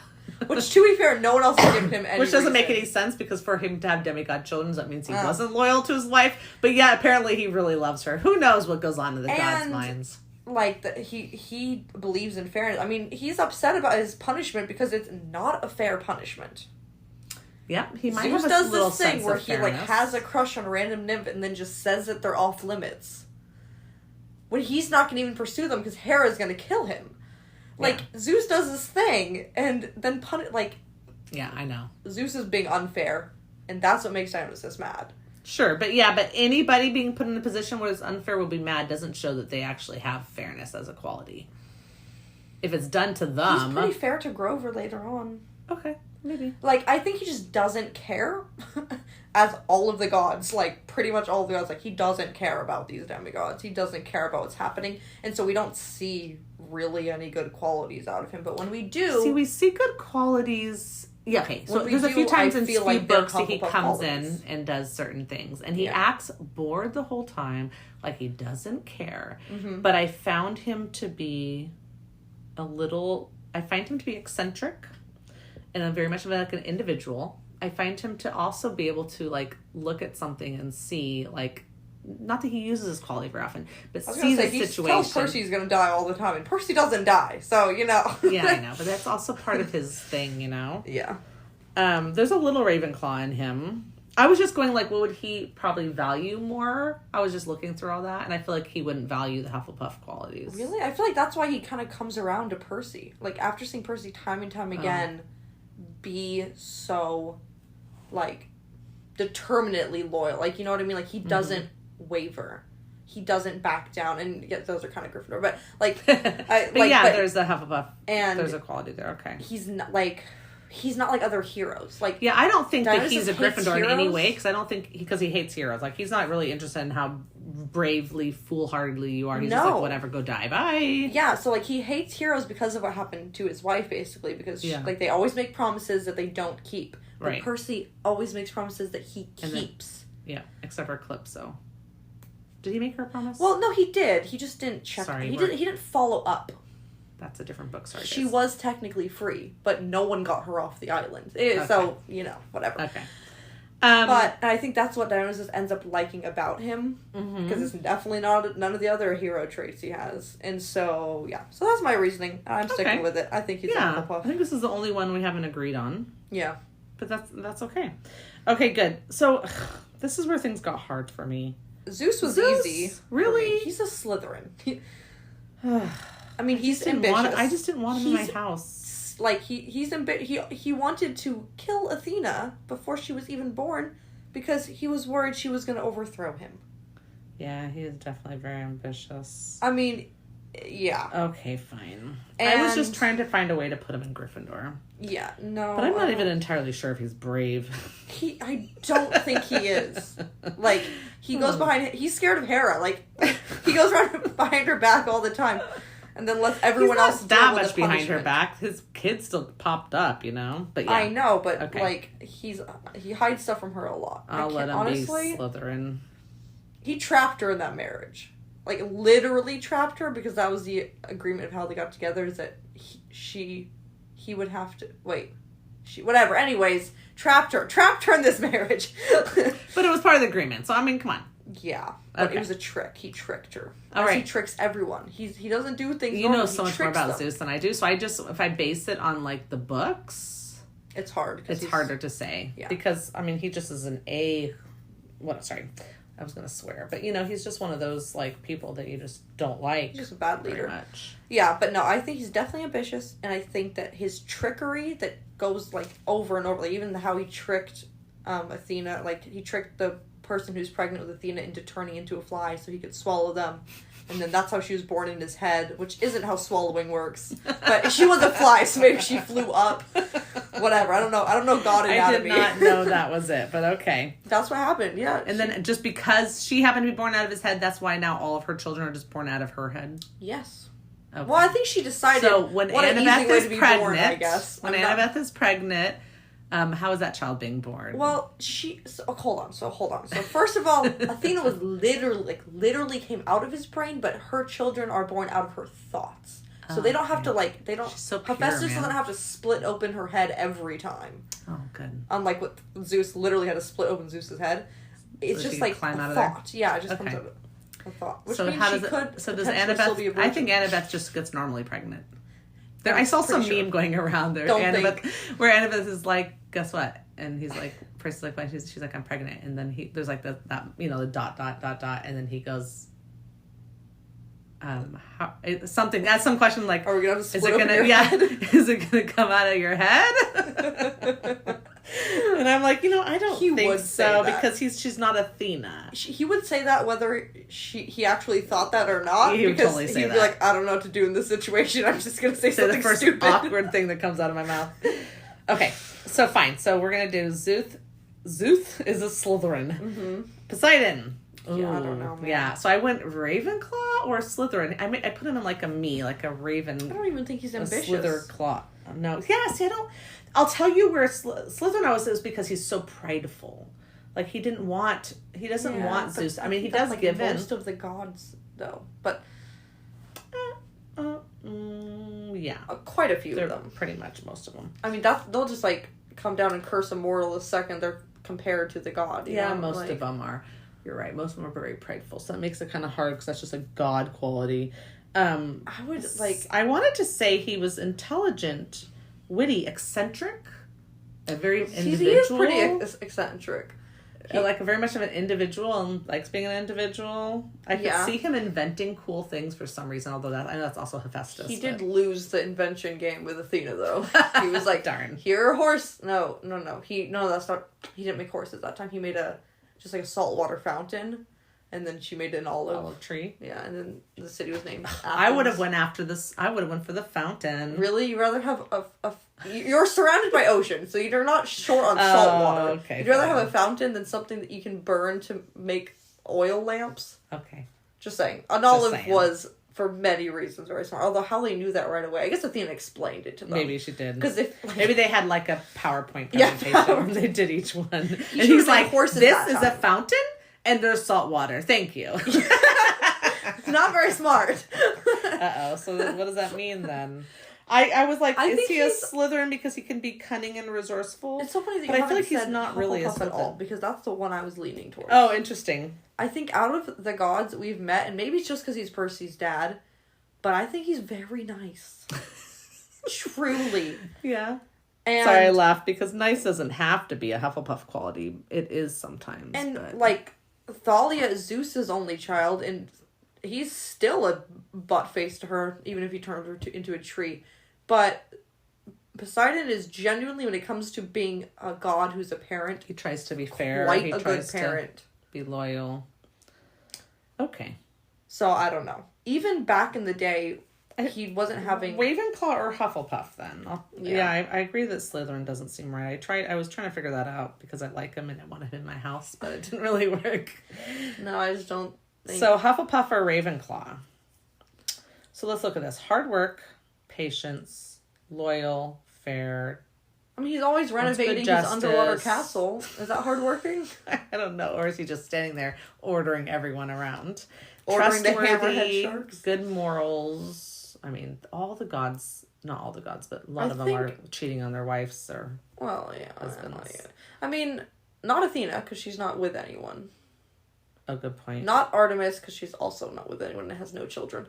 Which, to be fair, no one else has given him any Which doesn't reason. make any sense, because for him to have demigod children, that means he wasn't loyal to his wife. But yeah, apparently he really loves her. Who knows what goes on in the gods' minds. Like, he believes in fairness. I mean, he's upset about his punishment because it's not a fair punishment. Yep, he might Zeus have a does little this thing sense where of he fairness. like has a crush on a random nymph and then just says that they're off limits. When he's not going to even pursue them because Hera's going to kill him. Like, Zeus does this thing and then Yeah, I know. Zeus is being unfair, and that's what makes Dionysus mad. Sure, but anybody being put in a position where it's unfair will be mad doesn't show that they actually have fairness as a quality. If it's done to them... He's pretty fair to Grover later on. Okay, maybe. Like, I think he just doesn't care, as all of the gods, like, pretty much all of the gods, like, he doesn't care about these demigods. He doesn't care about what's happening, and so we don't see really any good qualities out of him. But when we do... See, we see good qualities... Yeah, okay. So there's a few times in few books that he comes in and does certain things. And he acts bored the whole time, like he doesn't care. Mm-hmm. But I found him to be I find him to be eccentric and very much of like an individual. I find him to also be able to, like, look at something and see, like, not that he uses his quality very often, but see the situation. He tells Percy he's going to die all the time, and Percy doesn't die, so, you know. Yeah, I know, but that's also part of his thing, you know? Yeah. There's a little Ravenclaw in him. I was just going, like, what would he probably value more? I was just looking through all that, and I feel like he wouldn't value the Hufflepuff qualities. Really? I feel like that's why he kind of comes around to Percy. Like, after seeing Percy time and time again be so, like, determinately loyal. Like, you know what I mean? Like, he doesn't waver. He doesn't back down. And, yeah, those are kind of Gryffindor. But, like... there's the Hufflepuff. And there's a quality there, okay. He's not like other heroes. Like, yeah, I don't think that he's a Gryffindor heroes. in any way, because I don't think... Because he hates heroes. Like, he's not really interested in how bravely, foolhardily you are. He's just like, whatever, go die, bye. Yeah, so, like, he hates heroes because of what happened to his wife, basically. Because, like, they always make promises that they don't keep. But Percy always makes promises that he keeps. Except for Calypso. Did he make her a promise? Well, no, he did. He just didn't check. He didn't follow up. That's a different book. Sorry, she was technically free, but no one got her off the island. So, you know, whatever. Okay. But I think that's what Dionysus ends up liking about him, because it's definitely none of the other hero traits he has. And so, yeah. So that's my reasoning. I'm sticking with it. I think he's a Hufflepuff. I think this is the only one we haven't agreed on. Yeah. But that's okay. Okay, good. So, this is where things got hard for me. Zeus was easy. Really? He's a Slytherin. I mean, he's ambitious. I just didn't want him in my house. Like, he wanted to kill Athena before she was even born because he was worried she was going to overthrow him. Yeah, he is definitely very ambitious. I mean, yeah. Okay, fine. I was just trying to find a way to put him in Gryffindor. Yeah, no. But I'm not even entirely sure if he's brave. I don't think he is. Like, he goes he's scared of Hera. Like, he goes around behind her back all the time. And then lets everyone else deal with much behind her back. His kid still popped up, you know? But yeah. I know, but like, he hides stuff from her a lot. I'll let him be Slytherin. He trapped her in that marriage. Like, literally trapped her, because that was the agreement of how they got together, is that he would have to... whatever. Anyways, trapped her in this marriage. But it was part of the agreement, so I mean, come on. Yeah, but it was a trick. He tricked her. All right. He tricks everyone. He doesn't do things. You know so much more about Zeus than I do. So if I base it on, like, the books, It's hard. It's harder to say. Yeah. Because, I mean, he just is an A... Sorry. I was going to swear. But, you know, he's just one of those, like, people that you just don't like. He's just a bad leader. Very much. Yeah, but no, I think he's definitely ambitious. And I think that his trickery that goes, like, over and over. Like, even how he tricked Athena. Like, he tricked the person who's pregnant with Athena into turning into a fly so he could swallow them. And then that's how she was born in his head, which isn't how swallowing works. But she was a fly, so maybe she flew up. Whatever. I don't know God anatomy. I did not know that was it, but okay. That's what happened, yeah. And then just because she happened to be born out of his head, that's why now all of her children are just born out of her head? Yes. Okay. Well, I think she decided so when what Annabeth an easy way is to be pregnant, born, I guess. When Annabeth is pregnant, how is that child being born? Well, hold on. So first of all, Athena was literally came out of his brain, but her children are born out of her thoughts. So they don't have to She's so pure, Hephaestus doesn't have to split open her head every time. Oh, good. Unlike what Zeus literally had to split open Zeus's head. It's just like climb out a of thought. there? Yeah, it just comes out of a thought. Which means how she does could so does Annabeth be a Annabeth? virgin. I think Annabeth just gets normally pregnant. I saw some meme going around there. Where Annabeth is like, guess what? And he's like, Percy's like, she's like, I'm pregnant. And then there's like that the dot, and then he goes, something. That's some question like, are we gonna have to split open your head? Is it gonna come out of your head? And I'm like, I don't think so because she's not Athena. He would say that whether he actually thought that or not. He would totally say he'd that. be like, I don't know what to do in this situation. I'm just gonna say something the first stupid. awkward thing that comes out of my mouth. Okay, so fine. So we're gonna do Zuth. Zuth is a Slytherin. Mm-hmm. Poseidon. Ooh, yeah, I don't know. Man. Yeah, so I went Ravenclaw or Slytherin. I put him in like a Raven. I don't even think he's ambitious. Slytherclaw. No. Yeah, see, I don't. I'll tell you where Slytherin was because he's so prideful. Like he doesn't want Zeus. I mean, he does give in. Most of the gods, though, but yeah, quite a few of them. Pretty much most of them. I mean, they'll just like come down and curse a mortal the second they're compared to the god. Yeah, most of them are. You're right. Most of them are very prideful, so that makes it kind of hard because that's just a god quality. I wanted to say he was intelligent, witty, eccentric, a very individual. He is pretty eccentric. Like very much of an individual and likes being an individual. I could see him inventing cool things for some reason, although I know that's also Hephaestus. He did lose the invention game with Athena, though. He was like, darn. Here a horse. No. That's not. He didn't make horses that time. He made just like a saltwater fountain. And then she made an olive tree. Yeah, and then the city was named Athens. I would have went after this. I would have went for the fountain. Really? You'd rather have You're surrounded by ocean, so you're not short on salt water. Okay. You'd rather have a fountain than something that you can burn to make oil lamps. Okay. Just saying. An olive was, for many reasons, very smart. Although how they knew that right away. I guess Athena explained it to them. Maybe she did. Because maybe they had like a PowerPoint presentation where they did each one. And he's like, this is a fountain? And there's salt water. Thank you. It's not very smart. Uh-oh. So what does that mean then? I was like, is he a Slytherin because he can be cunning and resourceful? It's so funny that but I feel like he's not really a Slytherin at all, because that's the one I was leaning towards. Oh, interesting. I think out of the gods that we've met, and maybe it's just because he's Percy's dad, but I think he's very nice. Truly. Yeah. And sorry, I laughed because nice doesn't have to be a Hufflepuff quality. It is sometimes. And Thalia is Zeus's only child, and he's still a butt face to her, even if he turned her into a tree. But Poseidon is genuinely, when it comes to being a god who's a parent, he tries to be fair. Quite a good parent. To be loyal. Okay. So I don't know. Even back in the day, he wasn't having Ravenclaw or Hufflepuff. Then I agree that Slytherin doesn't seem right. I was trying to figure that out because I like him and I want him in my house, but it didn't really work. No, I just don't think so. Hufflepuff or Ravenclaw. So let's look at this: hard work, patience, loyal, fair. I mean, he's always renovating his underwater castle. Is that hardworking? I don't know. Or is he just standing there ordering everyone around? Ordering the hammerhead sharks. Good morals. I mean, all the gods, not all the gods, but a lot of them are cheating on their wives or husbands. I mean, not Athena, because she's not with anyone. Oh, good point. Not Artemis, because she's also not with anyone and has no children.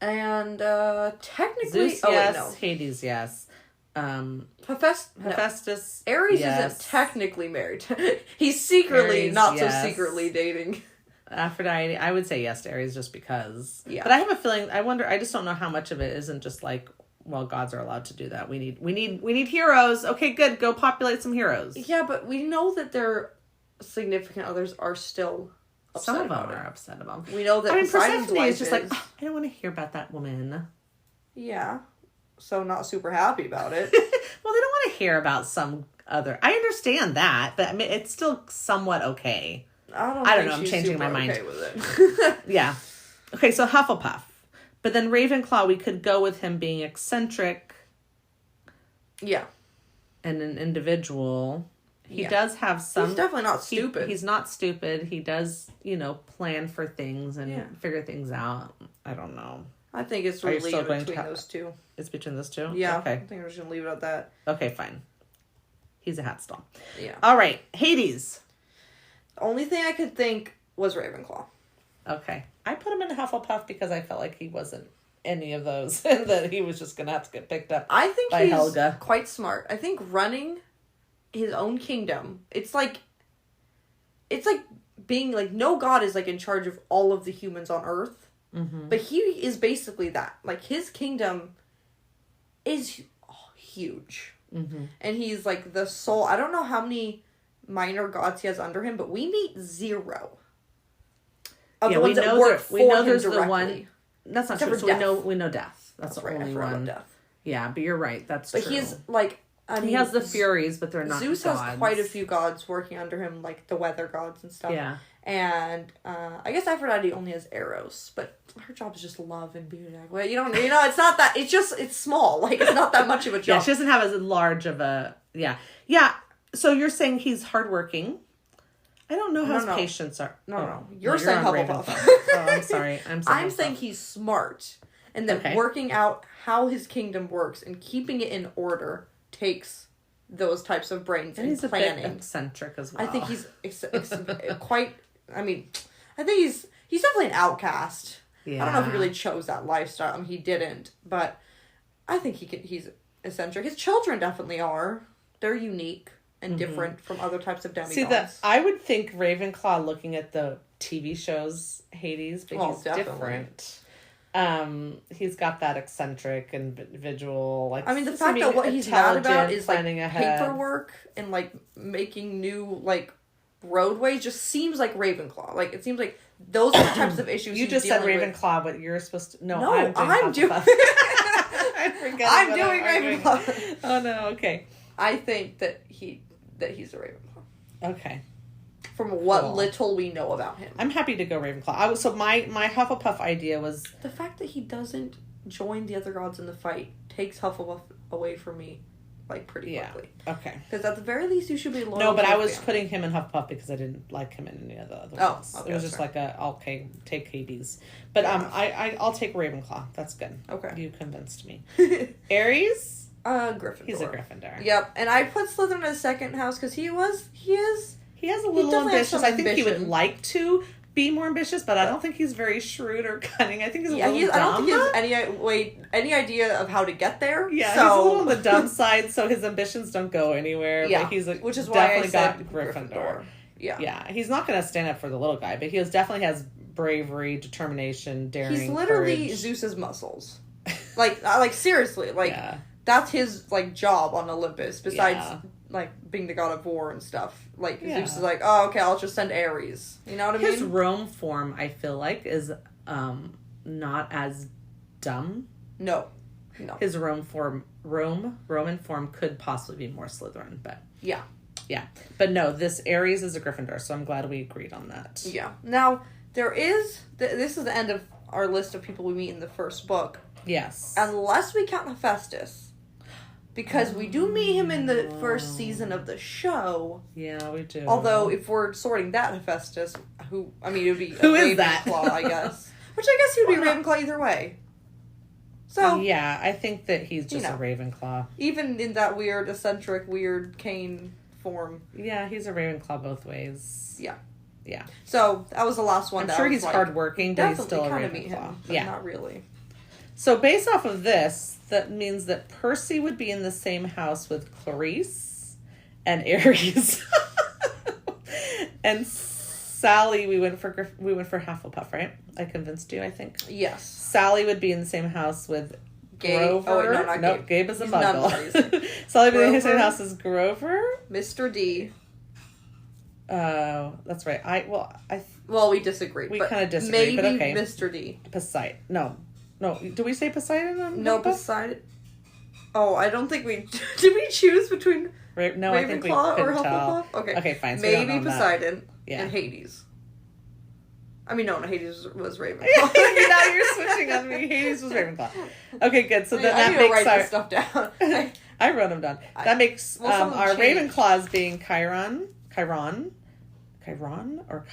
And technically... Zeus, yes. Hades, yes. Hephaestus. Ares isn't technically married. He's secretly, Ares, not yes. so secretly dating. Aphrodite. I would say yes to Ares just because. Yeah. But I have a feeling. I wonder. I just don't know how much of it isn't just like, well, gods are allowed to do that. We need heroes. Okay, good. Go populate some heroes. Yeah, but we know that their significant others are still upset. Some of them about are it. upset about. We know that Poseidon's Persephone wife is just like, oh, I don't want to hear about that woman. Yeah. So not super happy about it. Well, they don't want to hear about some other. I understand that, but I mean, it's still somewhat okay. I don't know. I'm changing my mind. Okay with it. Yeah. Okay, so Hufflepuff. But then Ravenclaw, we could go with him being eccentric. Yeah. And an individual. He does have some... He's definitely not stupid. He's not stupid. He does, plan for things and figure things out. I don't know. I think it's really between those two. It's between those two? Yeah. Okay. I think we're just going to leave it at that. Okay, fine. He's a hat stall. Yeah. All right. Hades. The only thing I could think was Ravenclaw. Okay. I put him in Hufflepuff because I felt like he wasn't any of those and that he was just going to have to get picked up I think by he's Helga. Quite smart. I think running his own kingdom, it's like being like, no god is like in charge of all of the humans on Earth. Mm-hmm. But he is basically that. Like, his kingdom is huge. Mm-hmm. And he's like the sole... I don't know how many minor gods he has under him, but we meet 0. Of the ones that work for him there's directly. The one... That's not true. So we know Death. That's the right, only one. Death. Yeah, but you're right. That's true. But he's like... he has the Furies, but they're not Zeus gods. has quite a few gods working under him, like the weather gods and stuff. Yeah. And I guess Aphrodite only has Eros, but her job is just love and beauty. Well, it's not that. It's small. Like, it's not that much of a job. Yeah, she doesn't have as large of a. Yeah. Yeah. So you're saying he's hardworking. I don't know how his patients are. No. You're saying Hufflepuff. Oh, I'm sorry. I'm saying he's smart, and that working out how his kingdom works and keeping it in order takes those types of brains and he's planning. A bit eccentric as well. I think he's quite. I mean, I think he's definitely an outcast. Yeah. I don't know if he really chose that lifestyle. I mean, he didn't, but I think he's eccentric. His children definitely are. They're unique and different from other types of demigods. I would think Ravenclaw, looking at the TV shows Hades, but he's definitely different. He's got that eccentric individual. Like, I mean, the fact that what he's mad about is like paperwork and like making new like roadways just seems like Ravenclaw. Like, it seems like those are the types of issues. You just said Ravenclaw, but you're supposed to. No, I'm doing. I'm doing Ravenclaw. Oh no! Okay. I think that he's a Ravenclaw. Okay. From what little we know about him. I'm happy to go Ravenclaw. So my Hufflepuff idea was... The fact that he doesn't join the other gods in the fight takes Hufflepuff away from me, like, pretty quickly. Okay. Because at the very least, you should be loyal. No, but I was putting him in Hufflepuff because I didn't like him in any of the other ones. Okay, it was just like take Hades. But I'll take Ravenclaw. That's good. Okay. You convinced me. Ares? Gryffindor. He's a Gryffindor. Yep. And I put Slytherin in his second house because he has a little ambitious. I think he would like to be more ambitious, but I don't think he's very shrewd or cunning. I think he's a little dumb. I don't think he has any idea of how to get there. Yeah, he's a little on the dumb side, so his ambitions don't go anywhere. Yeah, but he's which is why I said Gryffindor. Yeah. Yeah, he's not going to stand up for the little guy, but he definitely has bravery, determination, daring, He's literally courage. Zeus's muscles. Like seriously, that's his like job on Olympus. Besides, like being the god of war and stuff. Like Zeus is like, oh, okay, I'll just send Ares. You know what I mean? His Rome form, I feel like, is not as dumb. No. His Roman form could possibly be more Slytherin, but yeah. But no, this Ares is a Gryffindor, so I'm glad we agreed on that. Yeah. Now there is this is the end of our list of people we meet in the first book. Yes. Unless we count Hephaestus. Because we do meet him in the first season of the show. Yeah, we do. Although, if we're sorting that Hephaestus, it would be who is that? Ravenclaw, I guess. Which I guess he would be Ravenclaw either way. So yeah, I think that he's just a Ravenclaw. Even in that weird, eccentric, weird Cain form. Yeah, he's a Ravenclaw both ways. Yeah. So, that was the last one. I'm sure he's hardworking, but he's still a Ravenclaw. Meet him, but not really. So based off of this, that means that Percy would be in the same house with Clarice and Aries. And Sally, we went for Hufflepuff, right? I convinced you, I think. Yes. Sally would be in the same house with Gabe. Grover. Oh, wait, no, not nope, Gabe. Gabe is a He's muggle. Sally would be in the same house as Grover. Mr. D. That's right. Well, we disagree. We kind of disagree, Maybe but okay. Mr. D. Poseidon. No. Do we say Poseidon? No, Poseidon. Oh, I don't think we... Did we choose between no, I think we Ravenclaw or couldn't Hufflepuff? tell. Okay, fine. So Maybe Poseidon and Hades. I mean, no, Hades was Ravenclaw. Now you're switching on me. Hades was Ravenclaw. Okay, good. So then that makes write this stuff down. I wrote them down. That makes our Ravenclaws being Chiron or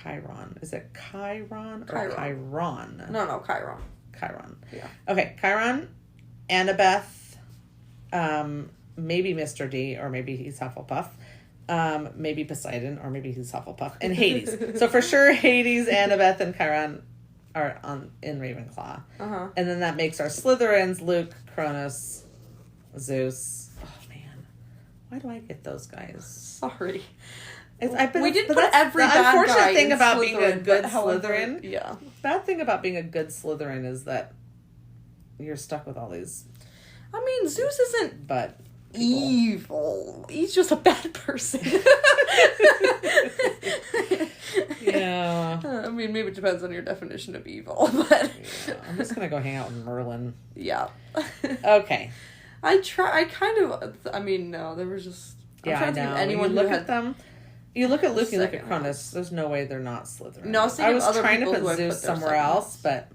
Chiron? Is it Chiron or Chiron? No, Chiron. Chiron. Yeah. Okay, Chiron, Annabeth, maybe Mr. D, or maybe he's Hufflepuff. Maybe Poseidon, or maybe he's Hufflepuff. And Hades. So for sure, Hades, Annabeth, and Chiron are in Ravenclaw. Uh-huh. And then that makes our Slytherins, Luke, Cronus, Zeus. Oh, man. Why do I get those guys? Sorry. We did put every bad guy unfortunate thing about Slytherin, being a good however, Slytherin. Yeah. Bad thing about being a good Slytherin is that you're stuck with all these. I mean, Zeus isn't but evil. He's just a bad person. Yeah. I mean, maybe it depends on your definition of evil, but yeah, I'm just gonna go hang out with Merlin. Yeah. Okay. No, there was just. I know. Anyone you look at them. You look at Luke, you look at Cronus. There's no way they're not Slytherin. No, I was other trying to people put who Zeus somewhere else, but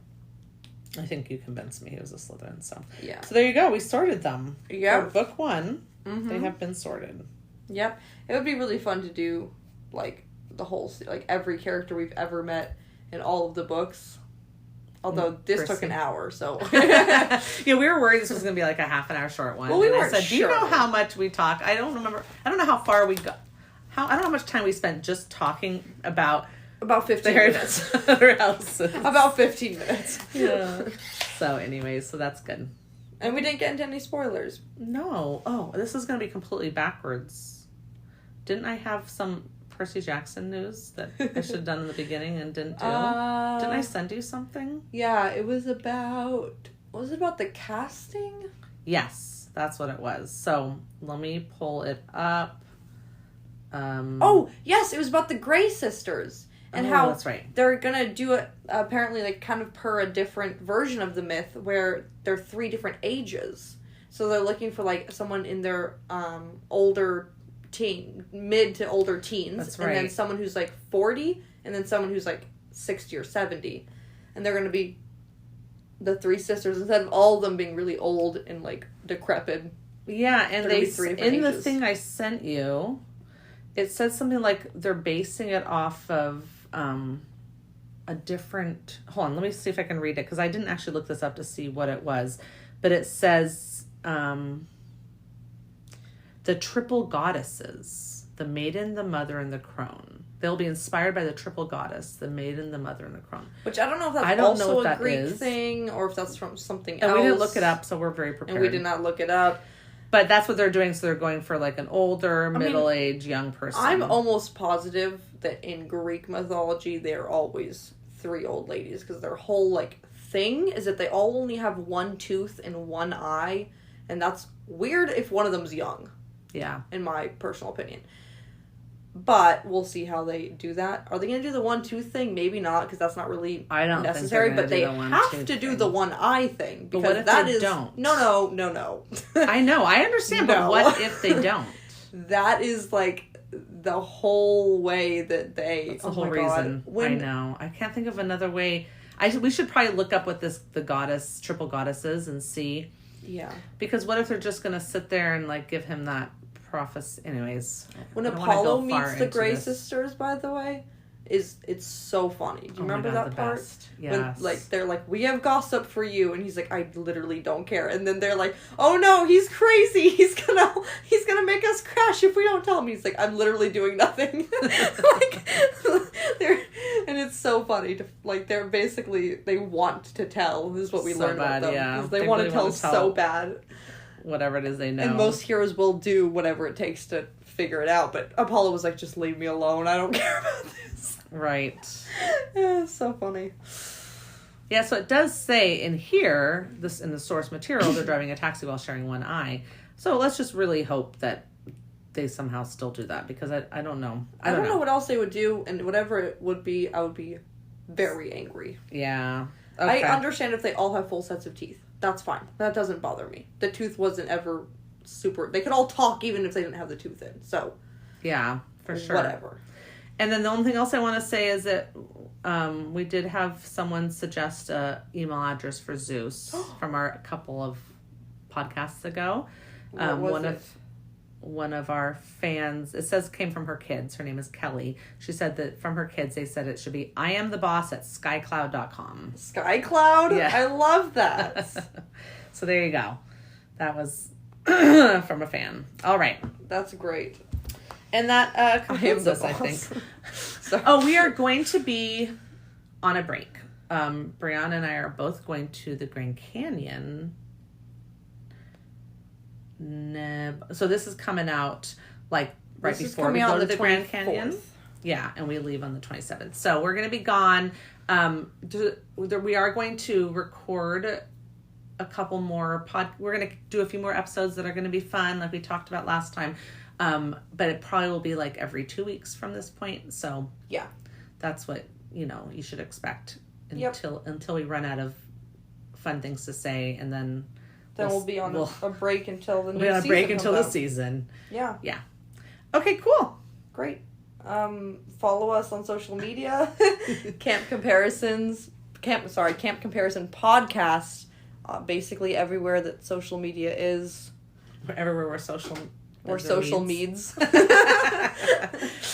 I think you convinced me he was a Slytherin. So yeah. So there you go. We sorted them. Yeah. For book 1, mm-hmm. They have been sorted. Yep. It would be really fun to do, the whole, every character we've ever met in all of the books. Although this took an hour, so. Yeah, we were worried this was going to be a half an hour short one. Well, we weren't I said, do you know how much we talk? I don't remember. I don't know how far we got. I don't know how much time we spent just talking about 15 minutes. Potter houses. About 15 minutes. Yeah. So anyways, so that's good. And we didn't get into any spoilers. No. Oh, this is going to be completely backwards. Didn't I have some Percy Jackson news that I should have done in the beginning and didn't do? Didn't I send you something? Yeah, it was about... Was it about the casting? Yes, that's what it was. So, let me pull it up. Oh, yes, it was about the Grey sisters. And how that's right. They're going to do it, apparently, kind of per a different version of the myth, where they're 3 different ages. So they're looking for, someone in their older mid to older teens. That's right. And then someone who's, 40, and then someone who's, 60 or 70. And they're going to be the 3 sisters, instead of all of them being really old and, decrepit. Yeah, and in the thing I sent you, it said something like they're basing it off of a different... Hold on, let me see if I can read it, because I didn't actually look this up to see what it was. But it says... the triple goddesses, the maiden, the mother, and the crone. They'll be inspired by the triple goddess, the maiden, the mother, and the crone. Which I don't know if that's also a Greek thing, or if that's from something else. And we didn't look it up, so we're very prepared. And we did not look it up. But that's what they're doing, so they're going for an older, middle-aged, young person. I'm almost positive that in Greek mythology, they're always 3 old ladies, because their whole, thing is that they all only have 1 tooth and 1 eye, and that's weird if one of them's young. Yeah. In my personal opinion. But we'll see how they do that. Are they going to do the 1 tooth thing? Maybe not, because that's not really necessary. But they have to do the 1 eye thing. Because but what if that they is don't? No. I know. I understand. No. But what if they don't? That is the whole way that they... That's the whole reason. I know. I can't think of another way. We should probably look up what the triple goddesses and see. Yeah. Because what if they're just going to sit there and give him that prophecy? Anyways. When Apollo meets the Grey sisters, by the way, it's so funny. Do you remember that part? Best. Yes. When, they're like, we have gossip for you, and he's like, I literally don't care. And then they're like, oh no, he's crazy. He's gonna make us crash if we don't tell him. He's like, I'm literally doing nothing. And it's so funny. They're basically, they want to tell. This is what we So learned bad, about them. yeah. They want to tell so bad. Whatever it is they know. And most heroes will do whatever it takes to figure it out. But Apollo was like, just leave me alone. I don't care about this. Right. Yeah, it's so funny. Yeah, so it does say in here, this in the source material, they're driving a taxi while sharing one eye. So let's just really hope that they somehow still do that, because I don't know. I don't know what else they would do, and whatever it would be, I would be very angry. Yeah. Okay. I understand if they all have full sets of teeth. That's fine. That doesn't bother me. The tooth wasn't ever super... They could all talk even if they didn't have the tooth in, so... Yeah, for sure. Whatever. And then the only thing else I want to say is that we did have someone suggest a email address for Zeus from a couple of podcasts ago. What was it? One of our fans, it says came from her kids. Her name is Kelly. She said that from her kids, they said it should be IamTheBoss@skycloud.com. Skycloud? Yeah. I love that. So there you go. That was from a fan. All right. That's great. And that concludes us, I think. Oh, we are going to be on a break. Brianna and I are both going to the Grand Canyon. So this is coming out right before we go to the Grand Canyon. Yeah, and we leave on the 27th. So we're going to be gone. We are going to record a couple more we're going to do a few more episodes that are going to be fun, like we talked about last time. But it probably will be like every 2 weeks from this point. So yeah, that's what, you should expect until we run out of fun things to say. And then we'll be on a break until the new season. We'll be on a break until the out. season. Yeah. Yeah. Okay, cool. Great. Follow us on social media. Camp Comparison Podcast. Basically everywhere that social media is. Everywhere where social needs.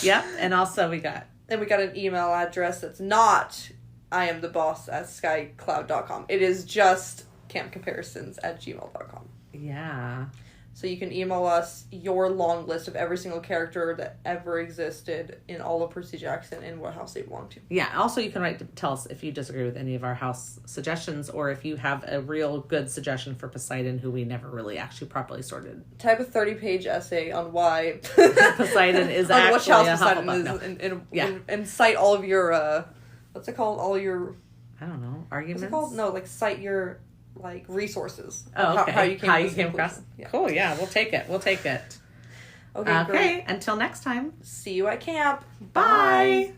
Yep. And also we got an email address that's not IamTheBoss@skycloud.com. It is just campcomparisons@gmail.com. Yeah. So you can email us your long list of every single character that ever existed in all of Percy Jackson and what house they belong to. Yeah. Also, you can tell us if you disagree with any of our house suggestions, or if you have a real good suggestion for Poseidon who we never really actually properly sorted. Type a 30-page essay on why Poseidon is on actually which house a Poseidon Hufflepuff. is, and cite all of your what's it called? All your arguments. What's it called? No, cite your resources. Oh, okay. How you came across. Yeah. Cool. Yeah, we'll take it. Okay. Great. Until next time. See you at camp. Bye. Bye.